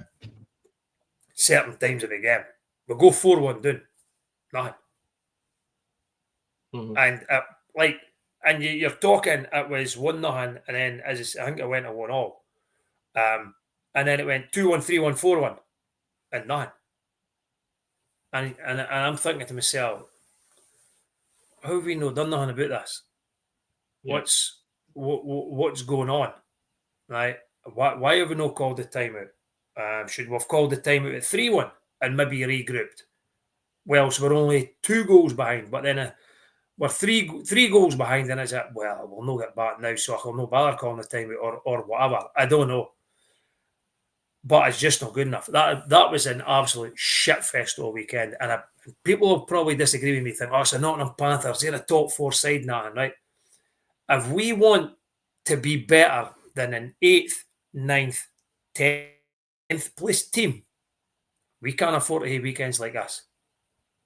B: certain times of the game. We'll go 4-1 down. Nothing.
A: Mm-hmm.
B: And you're talking, it was 1-0, and then I think it went to 1-1. And then it went 2-1, 3-1, 4-1, and nothing. And I'm thinking to myself, how have we not done nothing about this? Yeah. What's going on? Right? Why have we not called the timeout? Should we have called the timeout at 3-1 and maybe regrouped? Well, so we're only 2 goals behind, but then we're three goals behind, and is it, well, we'll not get back now, so I'll no bother calling the timeout or whatever. I don't know. But it's just not good enough. That was an absolute shitfest all weekend. And people will probably disagree with me, think, oh, it's the Nottingham Panthers, they're a top 4 side now, right? If we want to be better than an 8th, 9th, 10th place team, we can't afford to have weekends like this,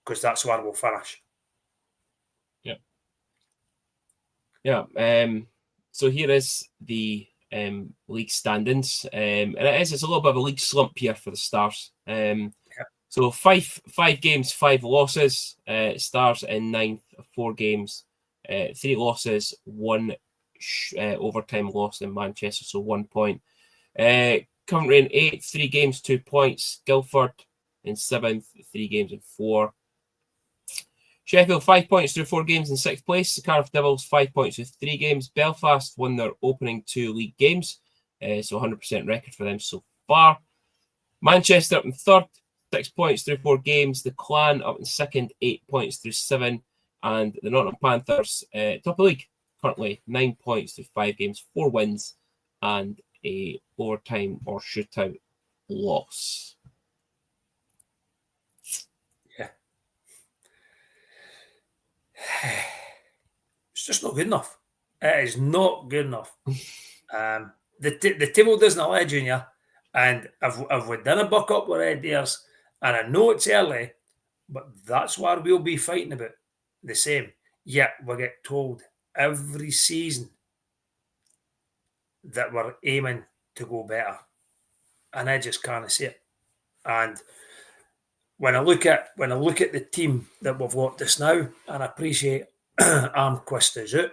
B: because that's where we'll finish.
A: Yeah. So here is the league standings, and it's a little bit of a league slump here for the Stars. So five games, 5 losses. Stars in 9th, 4 games, 3 losses, 1 overtime loss in Manchester, so 1 point. Coventry in 8th, 3 games, 2 points. Guildford in 7th, 3 games and 4. Sheffield 5 points through 4 games in 6th place. The Cardiff Devils 5 points with 3 games. Belfast won their opening 2 league games, so 100% record for them so far. Manchester up in 3rd, 6 points through 4 games. The Clan up in 2nd, 8 points through 7. And the Nottingham Panthers, top of the league, currently 9 points through 5 games, 4 wins, and a overtime or shootout loss.
B: It's just not good enough. It is not good enough. The table doesn't allow Junior, and if we didn't buck up with ideas, and I know it's early, but that's what we'll be fighting about. The same. Yet we get told every season that we're aiming to go better. And I just can't see it. And when I look at the team that we've got just now, and I appreciate Armquist is out,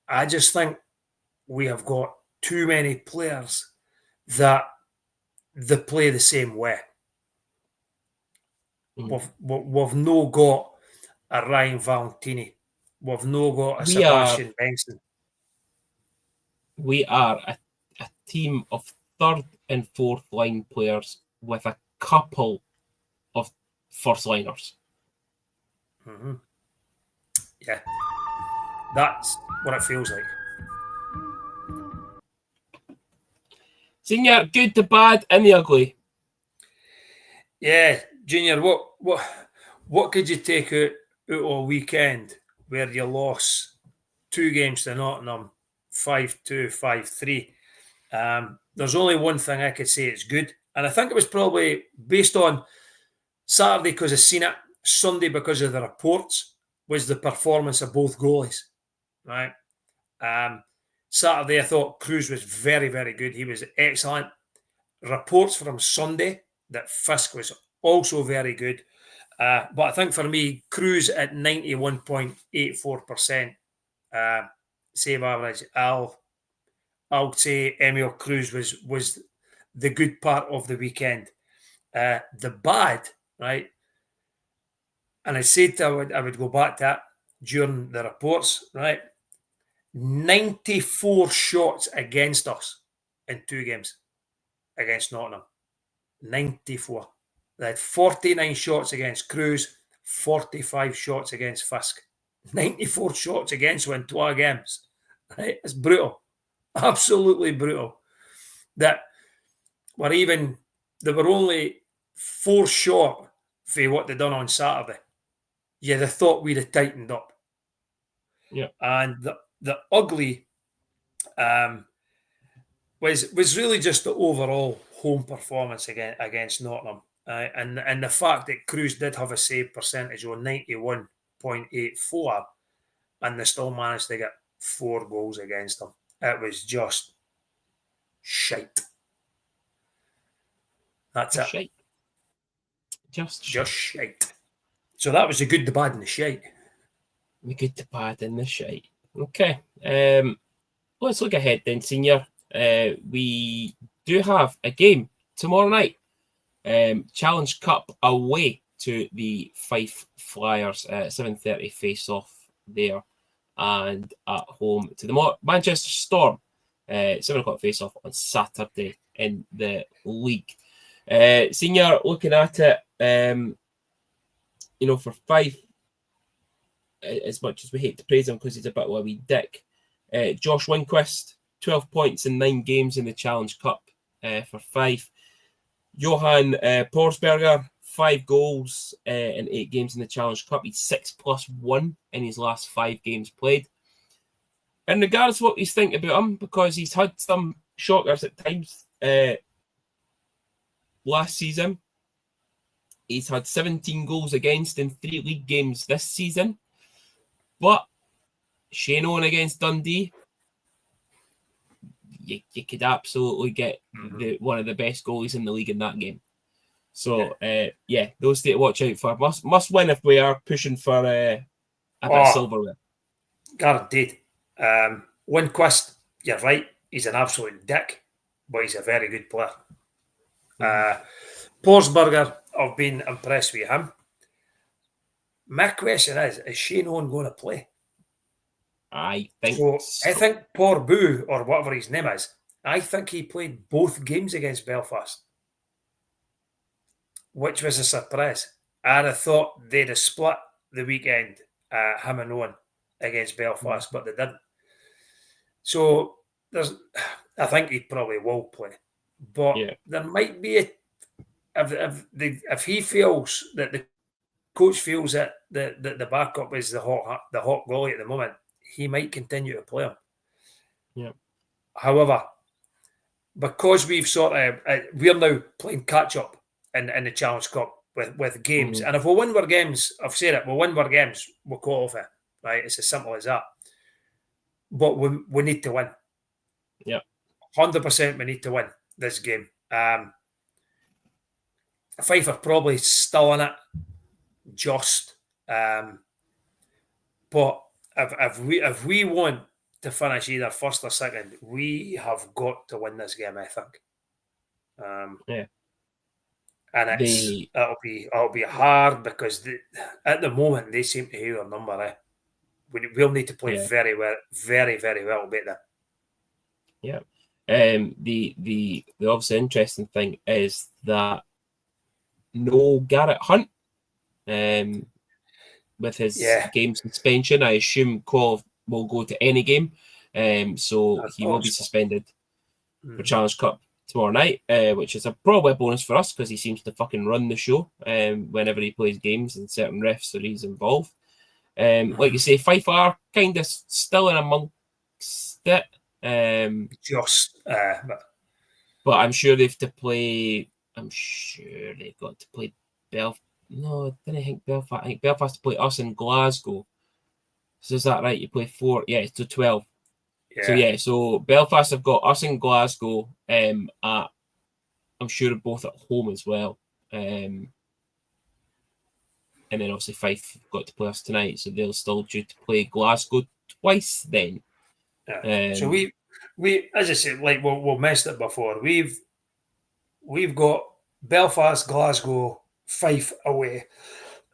B: I just think we have got too many players that they play the same way. We've no got a Ryan Valentini. We've no got a Sebastian Benson.
A: We are a team of third and fourth line players with a couple of first liners.
B: Mm-hmm. Yeah, that's what it feels like.
A: Senior, good, the bad, and the ugly.
B: Yeah, Junior, what could you take out of a weekend where you lost 2 games to Nottingham, 5-2, 5-3? There's only one thing I could say it's good, and I think it was probably based on Saturday because I've seen it, Sunday because of the reports, was the performance of both goalies, right? Saturday, I thought Cruz was very, very good. He was excellent. Reports from Sunday that Fisk was also very good. But I think for me, Cruz at 91.84% save average, I'll say Emil Cruz was the good part of the weekend. The bad, right? And I said I would go back to that during the reports, right? 94 shots against us in 2 games against Nottingham. 94. They had 49 shots against Cruz, 45 shots against Fisk. 94 shots against win 2 games. Right? It's brutal. Absolutely brutal. They were only 4 short for what they done on Saturday. Yeah, they thought we'd have tightened up.
A: Yeah.
B: And the ugly was really just the overall home performance against Nottingham. And the fact that Cruz did have a save percentage of 91.84 and they still managed to get 4 goals against them. It was just shite. That's
A: Just
B: it.
A: shite. Just
B: shite. So that was the good, the bad, and the shite.
A: The good, the bad, and the shite. Okay. Let's look ahead then, Senior. We do have a game tomorrow night. Challenge Cup away to the Fife Flyers. 7:30 face-off there. And at home to the Manchester Storm. 7 o'clock face-off on Saturday in the league. Senior, looking at it, for Fife, as much as we hate to praise him because he's a bit of a wee dick, Josh Winquist, 12 points in 9 games in the Challenge Cup for Fife. Johan Porsberger, 5 goals in 8 games in the Challenge Cup. He's 6+1 in his last 5 games played. And regardless of what you think about him, because he's had some shockers at times last season, he's had 17 goals against in 3 league games this season. But Shane Owen against Dundee, you could absolutely get one of the best goalies in the league in that game. So, those two to watch out for. Must win if we are pushing for a bit of silverware.
B: Guaranteed. Winquist, you're right. He's an absolute dick, but he's a very good player. Porsberger, I've been impressed with him. My question is Shane Owen going to play?
A: I think so.
B: I think Porbu, or whatever his name is, I think he played both games against Belfast, which was a surprise. I'd have thought they'd have split the weekend, him and Owen, against Belfast, but they didn't. So I think he probably will play. But there might be if he feels that the coach feels that the backup is the hot goalie at the moment, he might continue to play him.
A: Yeah.
B: However, because we've we're now playing catch up in the Challenge Cup, with games. And if we win our games, I've said it, we'll win our games, we'll qualify. Right? It's as simple as that. But we need to win.
A: Yeah.
B: 100% we need to win this game. Fife are probably still in it, just. But if we want to finish either first or second, we have got to win this game, I think.
A: Yeah.
B: And it'll be hard because at the moment they seem to have our number. Eh? We'll need to play very well, very, very well to beat them.
A: Yeah. The obviously interesting thing is that no Garrett Hunt, with his game suspension, I assume Cole will go to any game. So he will be suspended for Challenge Cup tomorrow night, which is probably a bonus for us because he seems to fucking run the show whenever he plays games and certain refs that he's involved. Like you say, Fife are kind of still in amongst it. But I'm sure they've to play. I'm sure they've got to play Belfast. No, I didn't think Belfast. I think Belfast to play us in Glasgow. So is that right? You play 4? Yeah, it's to 12. Yeah. So Belfast have got us in Glasgow. I'm sure both at home as well. And then obviously Fife got to play us tonight, so they'll still due to play Glasgow twice then.
B: So we as I said, like we've missed it before. We've got Belfast, Glasgow, Fife away.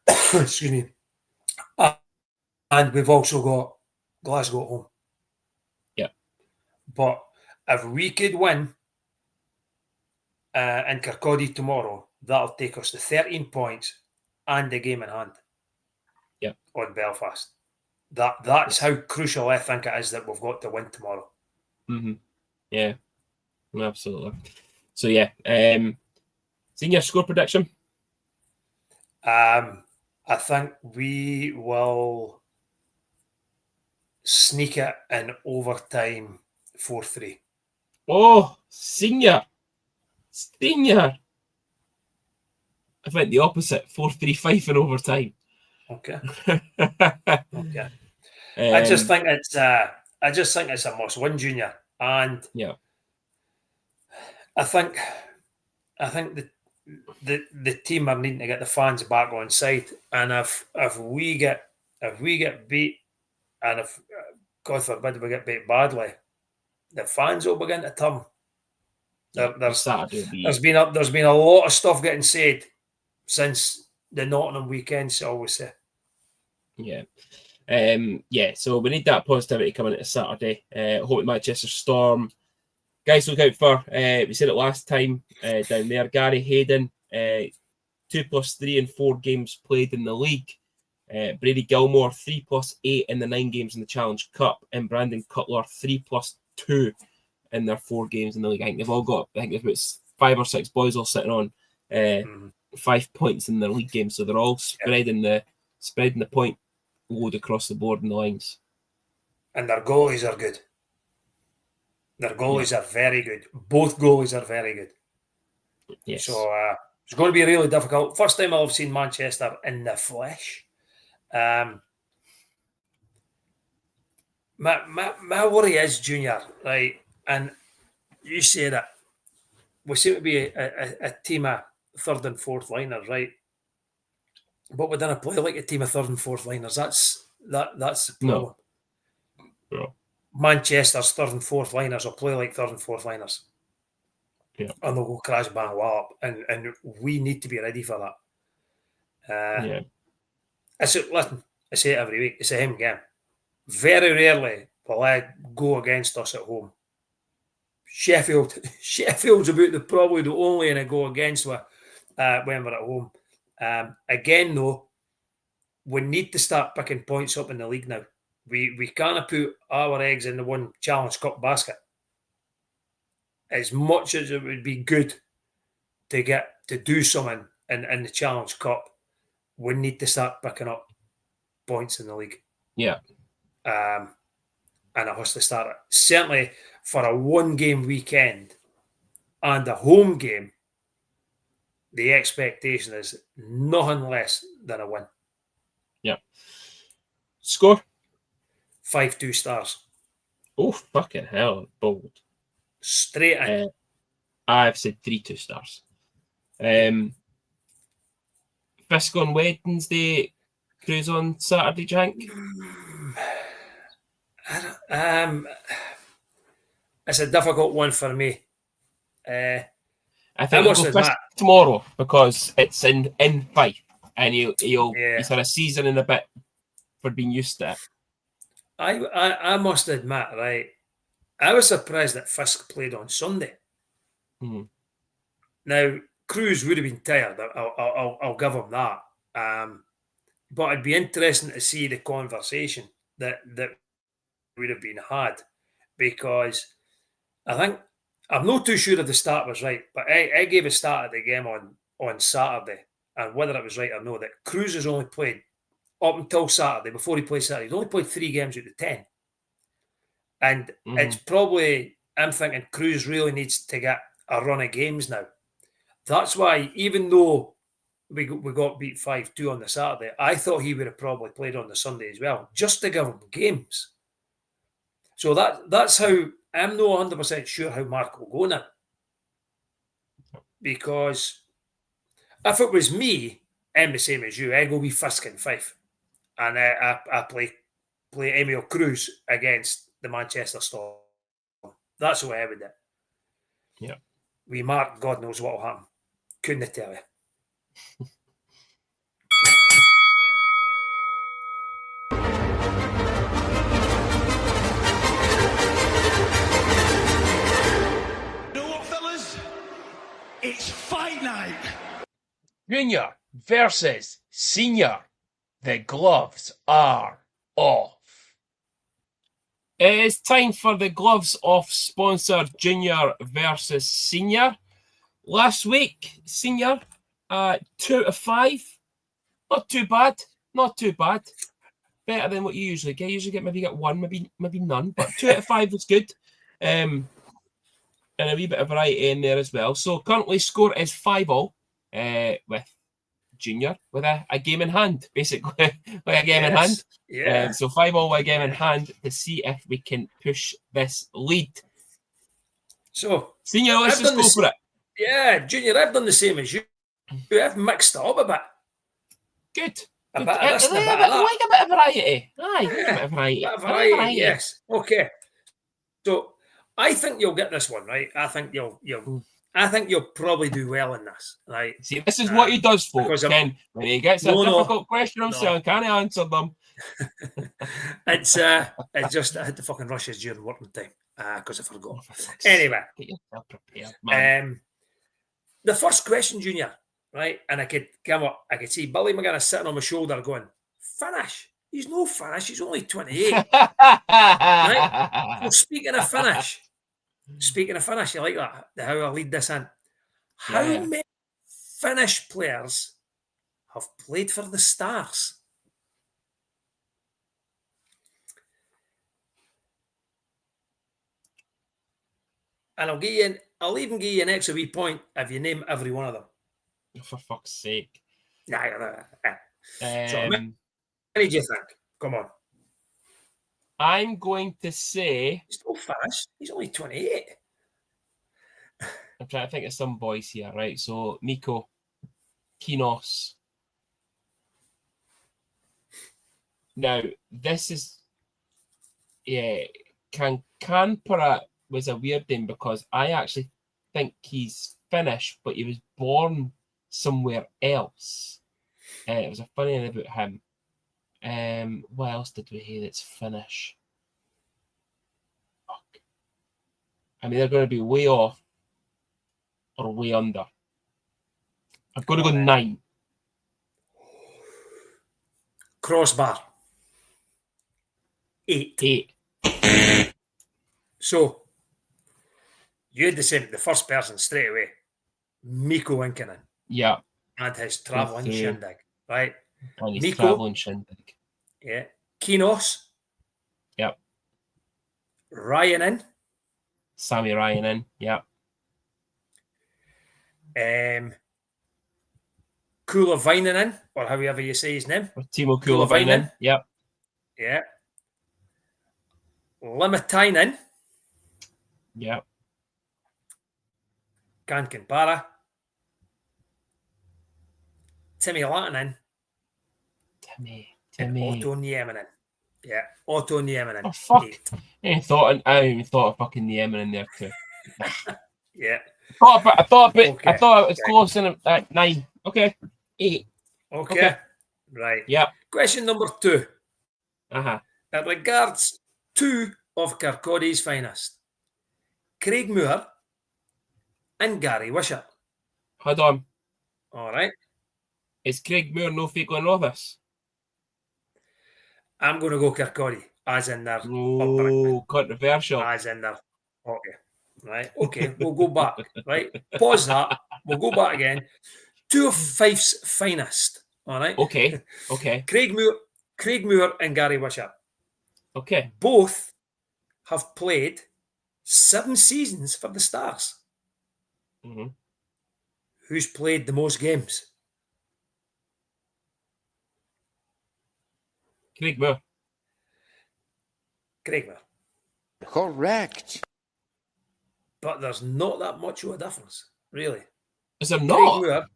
B: Excuse me. And we've also got Glasgow at home.
A: Yeah.
B: But if we could win in Kirkcaldy tomorrow, that'll take us to 13 points and a game in hand.
A: Yeah.
B: On Belfast. That's how crucial I think it is that we've got to win tomorrow.
A: Mm-hmm. Yeah. Absolutely. So yeah. Senior score prediction?
B: I think we will sneak it in overtime 4-3.
A: Oh, Senior. I think the opposite, 4-3-5 in overtime.
B: Okay. Okay. I just think it's a must-win, Junior, and I think the team are needing to get the fans back on side, and if we get beat, and if God forbid we get beat badly, the fans will begin to turn. There's been a lot of stuff getting said since the Nottingham weekends, I always say.
A: Yeah. So we need that positivity coming into Saturday. Hope Manchester Storm. Guys, look out for, we said it last time down there, Gary Hayden, 2+3 in 4 games played in the league. Brady Gilmore, 3+8 in the 9 games in the Challenge Cup. And Brandon Cutler, 3+2 in their 4 games in the league. I think they've all got, there's about 5 or 6 boys all sitting on 5 points in their league game. So they're all spreading the point load across the board in the lines.
B: And their goalies are good. Their goalies are very good. Both goalies are very good.
A: Yes.
B: So it's going to be really difficult. First time I've seen Manchester in the flesh. My worry is, Junior, right? And you say that we seem to be a team of third and fourth liners, right? But we don't play like a team of third and fourth liners. That's the problem.
A: No.
B: Manchester's third and fourth liners will play like third and fourth liners.
A: Yeah.
B: And they'll go crash bang wallop. And we need to be ready for that. I say it every week. It's a home game. Very rarely will I go against us at home. Sheffield's probably the only and I go against when we're at home. Again, though, we need to start picking points up in the league now. We can't put our eggs in the one Challenge Cup basket. As much as it would be good to get to do something in the Challenge Cup, we need to start picking up points in the league.
A: Yeah.
B: And it has to start certainly for a 1-game weekend and a home game. the expectation is nothing less than a win.
A: Yeah. Score?
B: 5-2 Stars.
A: Oh, fucking hell. Bold.
B: Straight in.
A: I've said 3-2 Stars. Fisk on Wednesday, Cruise on Saturday, do you think?
B: It's a difficult one for me.
A: I
B: I
A: think he'll
B: must
A: go
B: admit,
A: Fisk tomorrow because it's in Fife and he's had a season and a bit for being used to it.
B: I must admit, right, I was surprised that Fisk played on Sunday. Now, Cruz would have been tired. I'll give him that. But it'd be interesting to see the conversation that would have been had, because I think I'm not too sure if the start was right, but I gave a start at the game on Saturday, and whether it was right or no, that Cruz has only played up until Saturday. Before he played Saturday, he's only played 3 games out of 10, and it's probably, I'm thinking Cruz really needs to get a run of games now. That's why, even though we got beat 5-2 on the Saturday, I thought he would have probably played on the Sunday as well, just to give him games. So that's how I'm not 100% sure how Mark will go now. Because if it was me, I'm the same as you. I go with Fisk and Fife, and I play Emil Cruz against the Manchester Storm. That's the way I would do it.
A: Yeah.
B: We Mark, God knows what will happen. Couldn't tell you.
C: It's fight night.
A: Junior versus Senior. The gloves are off. It's time for the gloves off sponsor Junior versus Senior. Last week, Senior, 2 out of 5. Not too bad. Not too bad. Better than what you usually get. You usually get 1, maybe none. But 2 out of 5 is good. And a wee bit of variety in there as well. So currently score is 5-0 with Junior with a game in hand, basically. With a game in hand.
B: Yeah.
A: So 5-0 with a game in hand to see if we can push this lead.
B: So
A: Senior, let's just go for it.
B: Yeah, Junior, I've done the same as you. I've mixed it up a bit.
A: Good.
B: A bit of this and a bit of
A: that.
B: that.
A: Like a bit of variety. Aye,
B: Yeah,
A: a bit of variety.
B: Bit of variety, yes. Okay. So I think you'll get this one, right? I think you'll probably do well in this, right?
A: See, this is what he does, folks. Ken, when he gets a difficult question himself, can't answer them.
B: It's just I had to fucking rush it during working time because I forgot. Anyway,
A: get yourself prepared, man.
B: The first question, Junior, right? And I could see Billy McGinnis sitting on my shoulder going, "Finish? He's no finish. He's only 28." Right? So speaking of finish, you like that? How I lead this in? How many Finnish players have played for the Stars? And I'll even give you an extra wee point if you name every one of them.
A: For fuck's sake.
B: So how many do you think? Come on.
A: I'm going to say...
B: He's no Finnish. He's only 28.
A: I'm trying to think of some boys here, right? So, Mikko, Kinos. Now, this is... Yeah, Kanpara was a weird name because I actually think he's Finnish, but he was born somewhere else. It was a funny thing about him. What else did we hear that's Finnish? Fuck. I mean, they're going to be way off or way under. I'm going to go 9.
B: Crossbar. 8. So, you had the first person straight away. Mikko Inkinen.
A: Yeah.
B: And his travelling shindig, right?
A: And his travelling shindig.
B: Yeah. Kinos.
A: Yep.
B: Ryanen.
A: Sami Ryanen. Yep.
B: Kulavainen, or however you say his name.
A: Timo Kulavainen. Yep.
B: Yeah. Limatainen.
A: Yep.
B: Kankanpara. Timmy Latinen.
A: Timmy.
B: And Otto Nieminen. Yeah, Otto Nieminen.
A: Oh, fuck.
B: 8.
A: I haven't even thought of fucking Niemen in there too.
B: Yeah.
A: I thought it was
B: Okay.
A: close in at 9. Okay. 8.
B: Okay. Right.
A: Yep.
B: Question number 2.
A: Uh-huh.
B: It regards 2 of Kirkcaldy's finest. Craig Moore and Gary Wishart.
A: Hold on.
B: All right.
A: Is Craig Moore no fake Glen Rothers?
B: I'm going to go Kirkcaldy, as in their
A: Oh, controversial.
B: as in their okay. Right. Okay. We'll go back. Right. Pause that. We'll go back again. 2 of Fife's finest. All right.
A: Okay.
B: Craig Moore and Gary Wishart.
A: Okay.
B: Both have played 7 seasons for the Stars.
A: Mm-hmm.
B: Who's played the most games?
A: Craig Moore.
B: Craig Moore.
D: Correct.
B: But there's not that much of a difference, really.
A: Is there
B: Craig
A: not?
B: Moore,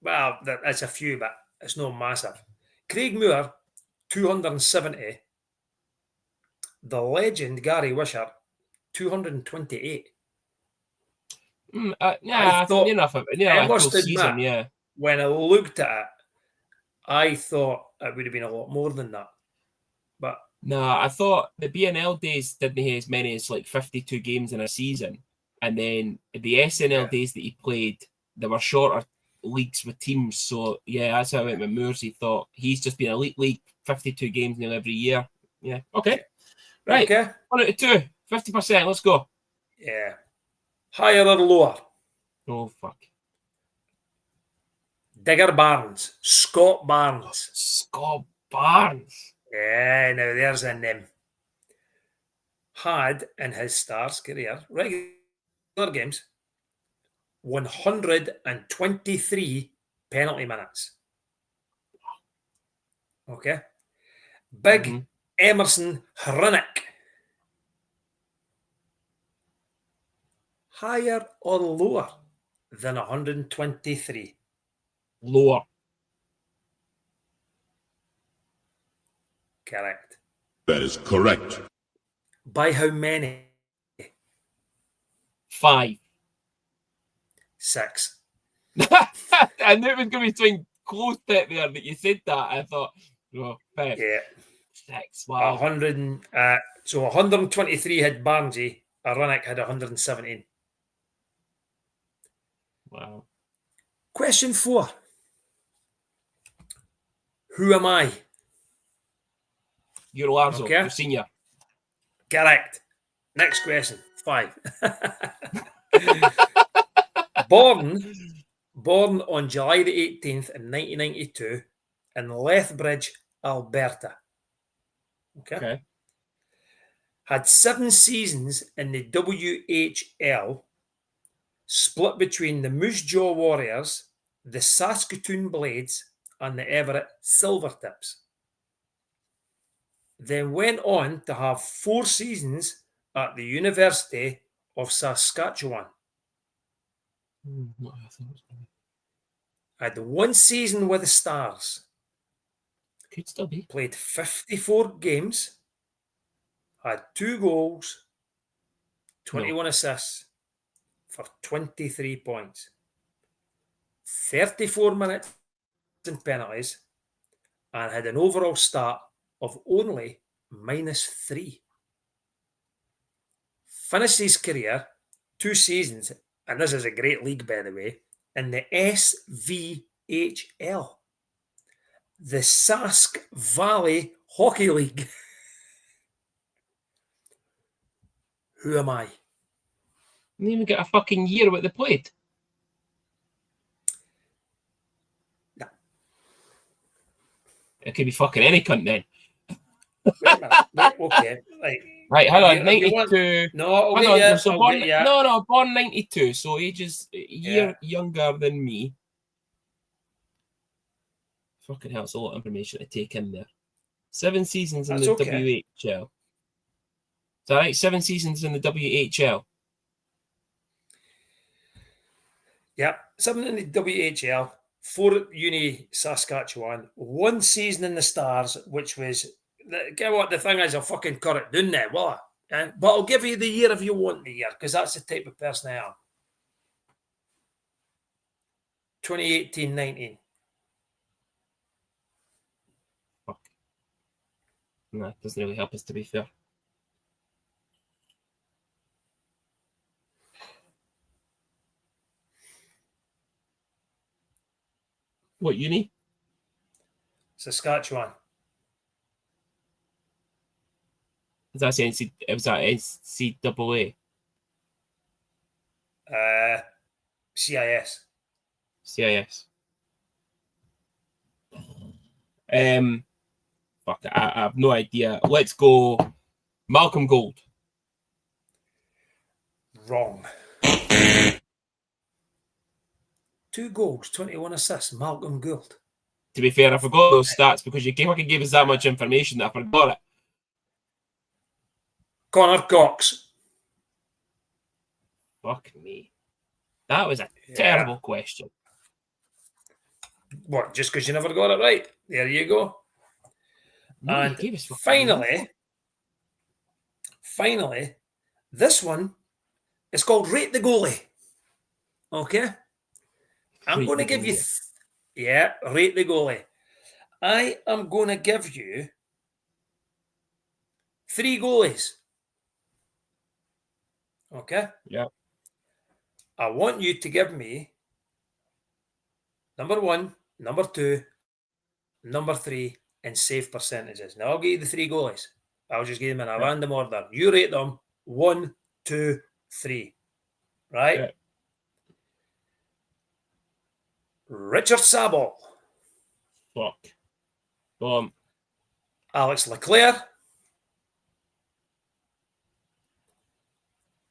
B: well, it's a few, but it's not massive. Craig Moore, 270. The legend, Gary Wishart, 228.
A: Yeah,
B: I thought-
A: enough of it.
B: I
A: Yeah,
B: must
A: full season,
B: admit,
A: yeah.
B: When I looked at it, I thought it would have been a lot more than that. But
A: No, I thought the BNL days didn't have as many as like 52 games in a season. And then the SNL days that he played, there were shorter leagues with teams. So, yeah, that's how I went with Moores. He thought he's just been elite league, 52 games nearly every year. Yeah, okay. Right,
B: okay.
A: 1 out of 2, 50%. Let's go.
B: Yeah. Higher or lower?
A: Oh, fuck.
B: Digger Barnes. Scott Barnes.
A: Scott Barnes.
B: Yeah, now there's a name. Had in his Stars career, regular games, 123 penalty minutes. Okay. Big Emerson Hrinick. Higher or lower than 123?
A: Lower.
B: Correct.
E: That is correct.
B: By how many?
A: 5.
B: 6.
A: I knew it was going to be something close to it there, but you said that. I thought, 5.
B: Yeah.
A: 6. Wow.
B: 100. So 123 had Barnesy. Hrinick had 117.
A: Wow.
B: Question 4. Who am I?
A: You're Larzo.
B: Okay.
A: You're senior.
B: Correct. Next question. 5. Born on July the 18th in 1992 in Lethbridge, Alberta. Okay. Had 7 seasons in the WHL, split between the Moose Jaw Warriors, the Saskatoon Blades, and the Everett Silvertips. Then went on to have 4 seasons at the University of Saskatchewan. Had 1 season with the Stars.
A: Could still be.
B: Played 54 games. Had 2 goals. 21 assists for 23 points. 34 minutes in penalties. And had an overall stat of only -3. Finished his career 2 seasons, and this is a great league, by the way, in the SVHL, the Sask Valley Hockey League. Who am I?
A: Didn't even get a fucking year what they played.
B: No.
A: It could be fucking any cunt then.
B: Wait a minute. Wait, okay.
A: Right, hang on.
B: You
A: 92.
B: No, I'll
A: Hang
B: get
A: on.
B: you.
A: So
B: I'll
A: born,
B: get you.
A: no, born 92. So ages a year younger than me. Fucking hell, it's a lot of information to take in there. 7 seasons in
B: That's
A: the
B: okay.
A: WHL. Is that right? 7 seasons in the WHL.
B: Yep. 7 in the WHL, 4 at Uni Saskatchewan, 1 season in the Stars, which was, get what the thing is, I'll fucking cut it down there, will I? But I'll give you the year if you want the year, because that's the type of person I am. 2018-19.
A: Fuck. No, it doesn't really help us, to be fair. What uni?
B: Saskatchewan.
A: Is that NC? Was that NCAA?
B: CIS.
A: CIS. Fuck it, I have no idea. Let's go Malcolm Gold.
B: Wrong. 2 goals, 21 assists, Malcolm Gould.
A: To be fair, I forgot those stats because you fucking gave us that much information that I forgot it.
B: Connor Cox.
A: Fuck me. That was a terrible question.
B: What, just because you never got it right? There you go.
A: No,
B: and
A: you gave us fucking
B: finally, this one is called Rate the Goalie. Okay? I'm going to give you... Rate the Goalie. I am going to give you 3 goalies. Okay?
A: Yeah.
B: I want you to give me number 1, number 2, number 3, and save percentages. Now, I'll give you the 3 goalies. I'll just give them in a random order. You rate them 1, 2, 3. Right?
A: Yeah.
B: Richard Sabo.
A: Fuck. Boom.
B: Alex Leclerc.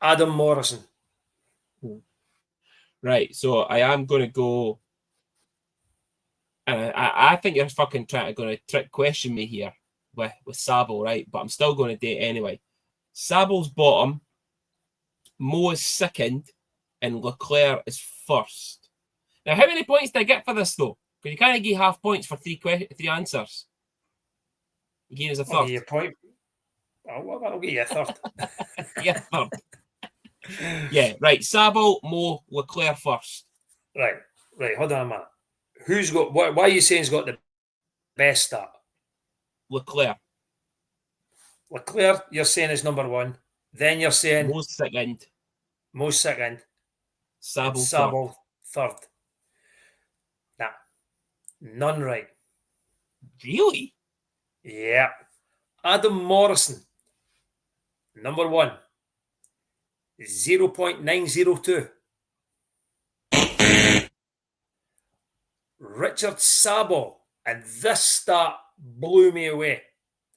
B: Adam Morrison.
A: Right, so I am going to go... I think you're fucking going to trick question me here with Sabo, right? But I'm still going to do it anyway. Sabo's bottom, Mo is second, and Leclerc is first. Now, how many points did I get for this, though? Because you can't give half points for 3 answers. You gave us a third.
B: I'll give you a point. I'll give you a third.
A: Yeah, third. Yeah, right. Sabo, Mo, Leclerc first.
B: Right. Hold on a minute. Who's got... Why are you saying he's got the best stat?
A: Leclerc.
B: Leclerc, you're saying is number 1. Then you're saying...
A: Mo's second.
B: Mo's second.
A: Sabo
B: third. Nah. None right.
A: Really?
B: Yeah. Adam Morrison, number 1. 0.902. Richard Sabo, and this stat blew me away.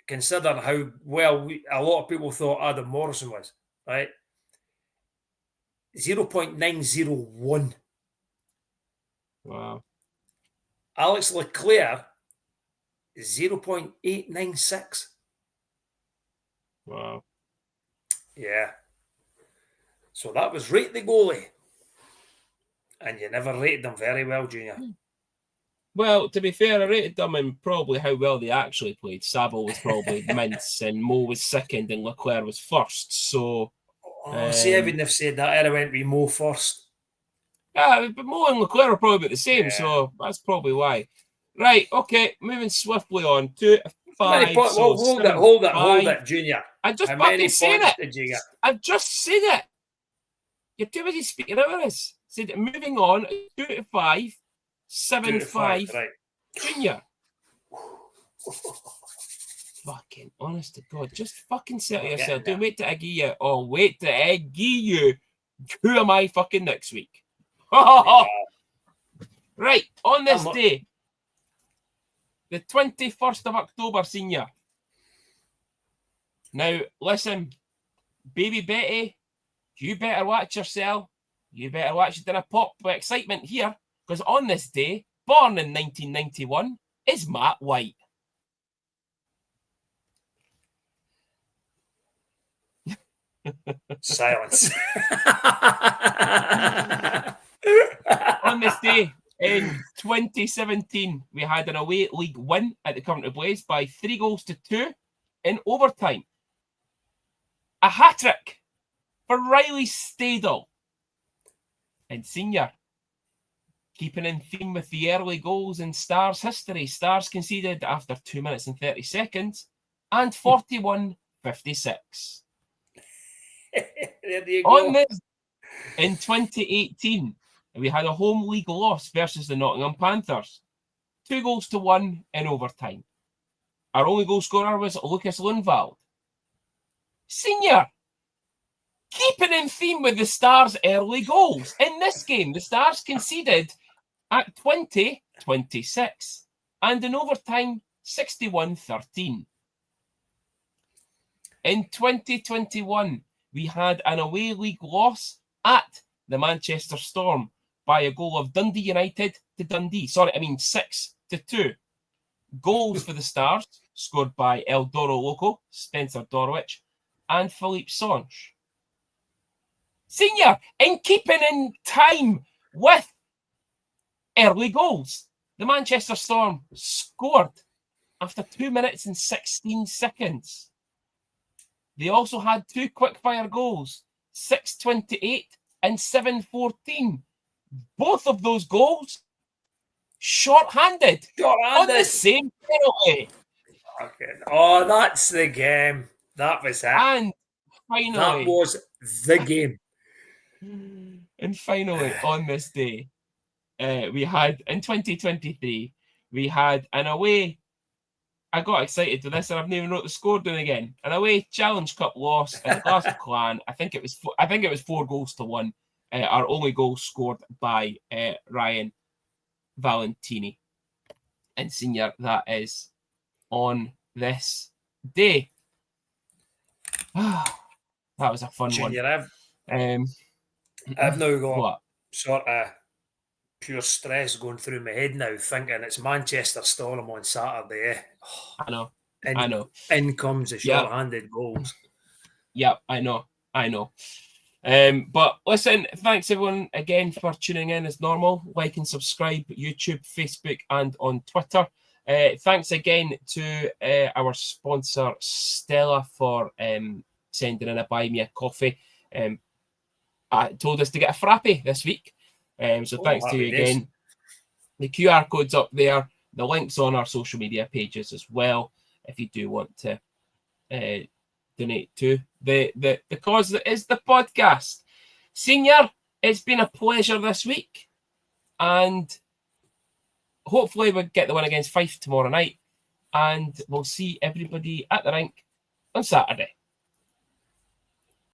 B: Consider how well a lot of people thought Adam Morrison was, right? 0.901.
A: Wow.
B: Alex Leclerc, 0.896.
A: Wow.
B: Yeah. So that was Rate the Goalie. And you never rated them very well, Junior.
A: Well, to be fair, I rated them in probably how well they actually played. Sabo was probably mince, and Mo was second, and Leclerc was first. So,
B: see, I wouldn't have said that. I'd have went with Mo first.
A: Yeah, but Mo and Leclerc are probably about the same,
B: Yeah.
A: so that's probably why. Right, okay, moving swiftly on to 5.
B: Hold it, Junior.
A: I just
B: How
A: fucking
B: many
A: said
B: points
A: it.
B: did you get?
A: I've just said it. You're too busy speaking over us. Said moving on, 2 to 5, 7
B: 2 to
A: 5.
B: 5, right.
A: Junior. Fucking honest to God, just fucking settle
B: We're
A: yourself.
B: getting
A: Don't wait till I give you. Oh, wait till I give you. Who am I fucking next week? Right, on this day, the 21st of October, Senior. Now, listen, baby Betty, you better watch yourself. You better watch your dinner pop with excitement here, because on this day, born in 1991, is Matt White.
B: Silence.
A: On this day in 2017, we had an away league win at the Coventry Blaze by 3-2 in overtime. A hat-trick for Riley Stadel and Senior. Keeping in theme with the early goals in Stars history, Stars conceded after 2 minutes and 30 seconds and 41-56.
B: There you go.
A: On this, in 2018, we had a home league loss versus the Nottingham Panthers. 2-1 in overtime. Our only goal scorer was Lucas Lundvald. Senior, keeping in theme with the Stars' early goals. In this game, the Stars conceded at 20-26 and in overtime 61-13. In 2021, we had an away league loss at the Manchester Storm by a goal of Dundee United to Dundee. 6-2. Goals for the Stars scored by El Doro Loco, Spencer Dorwich, and Philippe Songe. Senior, in keeping in time with early goals, the Manchester Storm scored after 2 minutes and 16 seconds. They also had 2 quickfire goals, 6:28 and 7:14. Both of those goals short-handed on the same penalty.
B: Okay. Oh, that's the game. That was it.
A: And finally,
B: that was the game.
A: And finally, on this day, we had, in 2023, we had an away, I got excited with this and I've never wrote the score down again. An away Challenge Cup loss at Glasgow Clan. I think it was 4-1. Our only goal scored by Ryan Valentini. And Senior, that is on this day. That was a fun
B: Junior,
A: one.
B: I've now got
A: what?
B: sort of pure stress going through my head now, thinking it's Manchester Storm on Saturday. Oh,
A: I know.
B: In comes the short-handed goals.
A: Yep, I know. But listen, thanks everyone again for tuning in as normal. Like and subscribe, YouTube, Facebook, and on Twitter. Thanks again to our sponsor Stella for sending in a buy me a coffee. Told us to get a frappe this week. So thanks to you again. The QR code's up there. The link's on our social media pages as well, if you do want to donate to the cause that is the podcast. Senior, it's been a pleasure this week. And hopefully we'll get the win against Fife tomorrow night. And we'll see everybody at the rink on Saturday.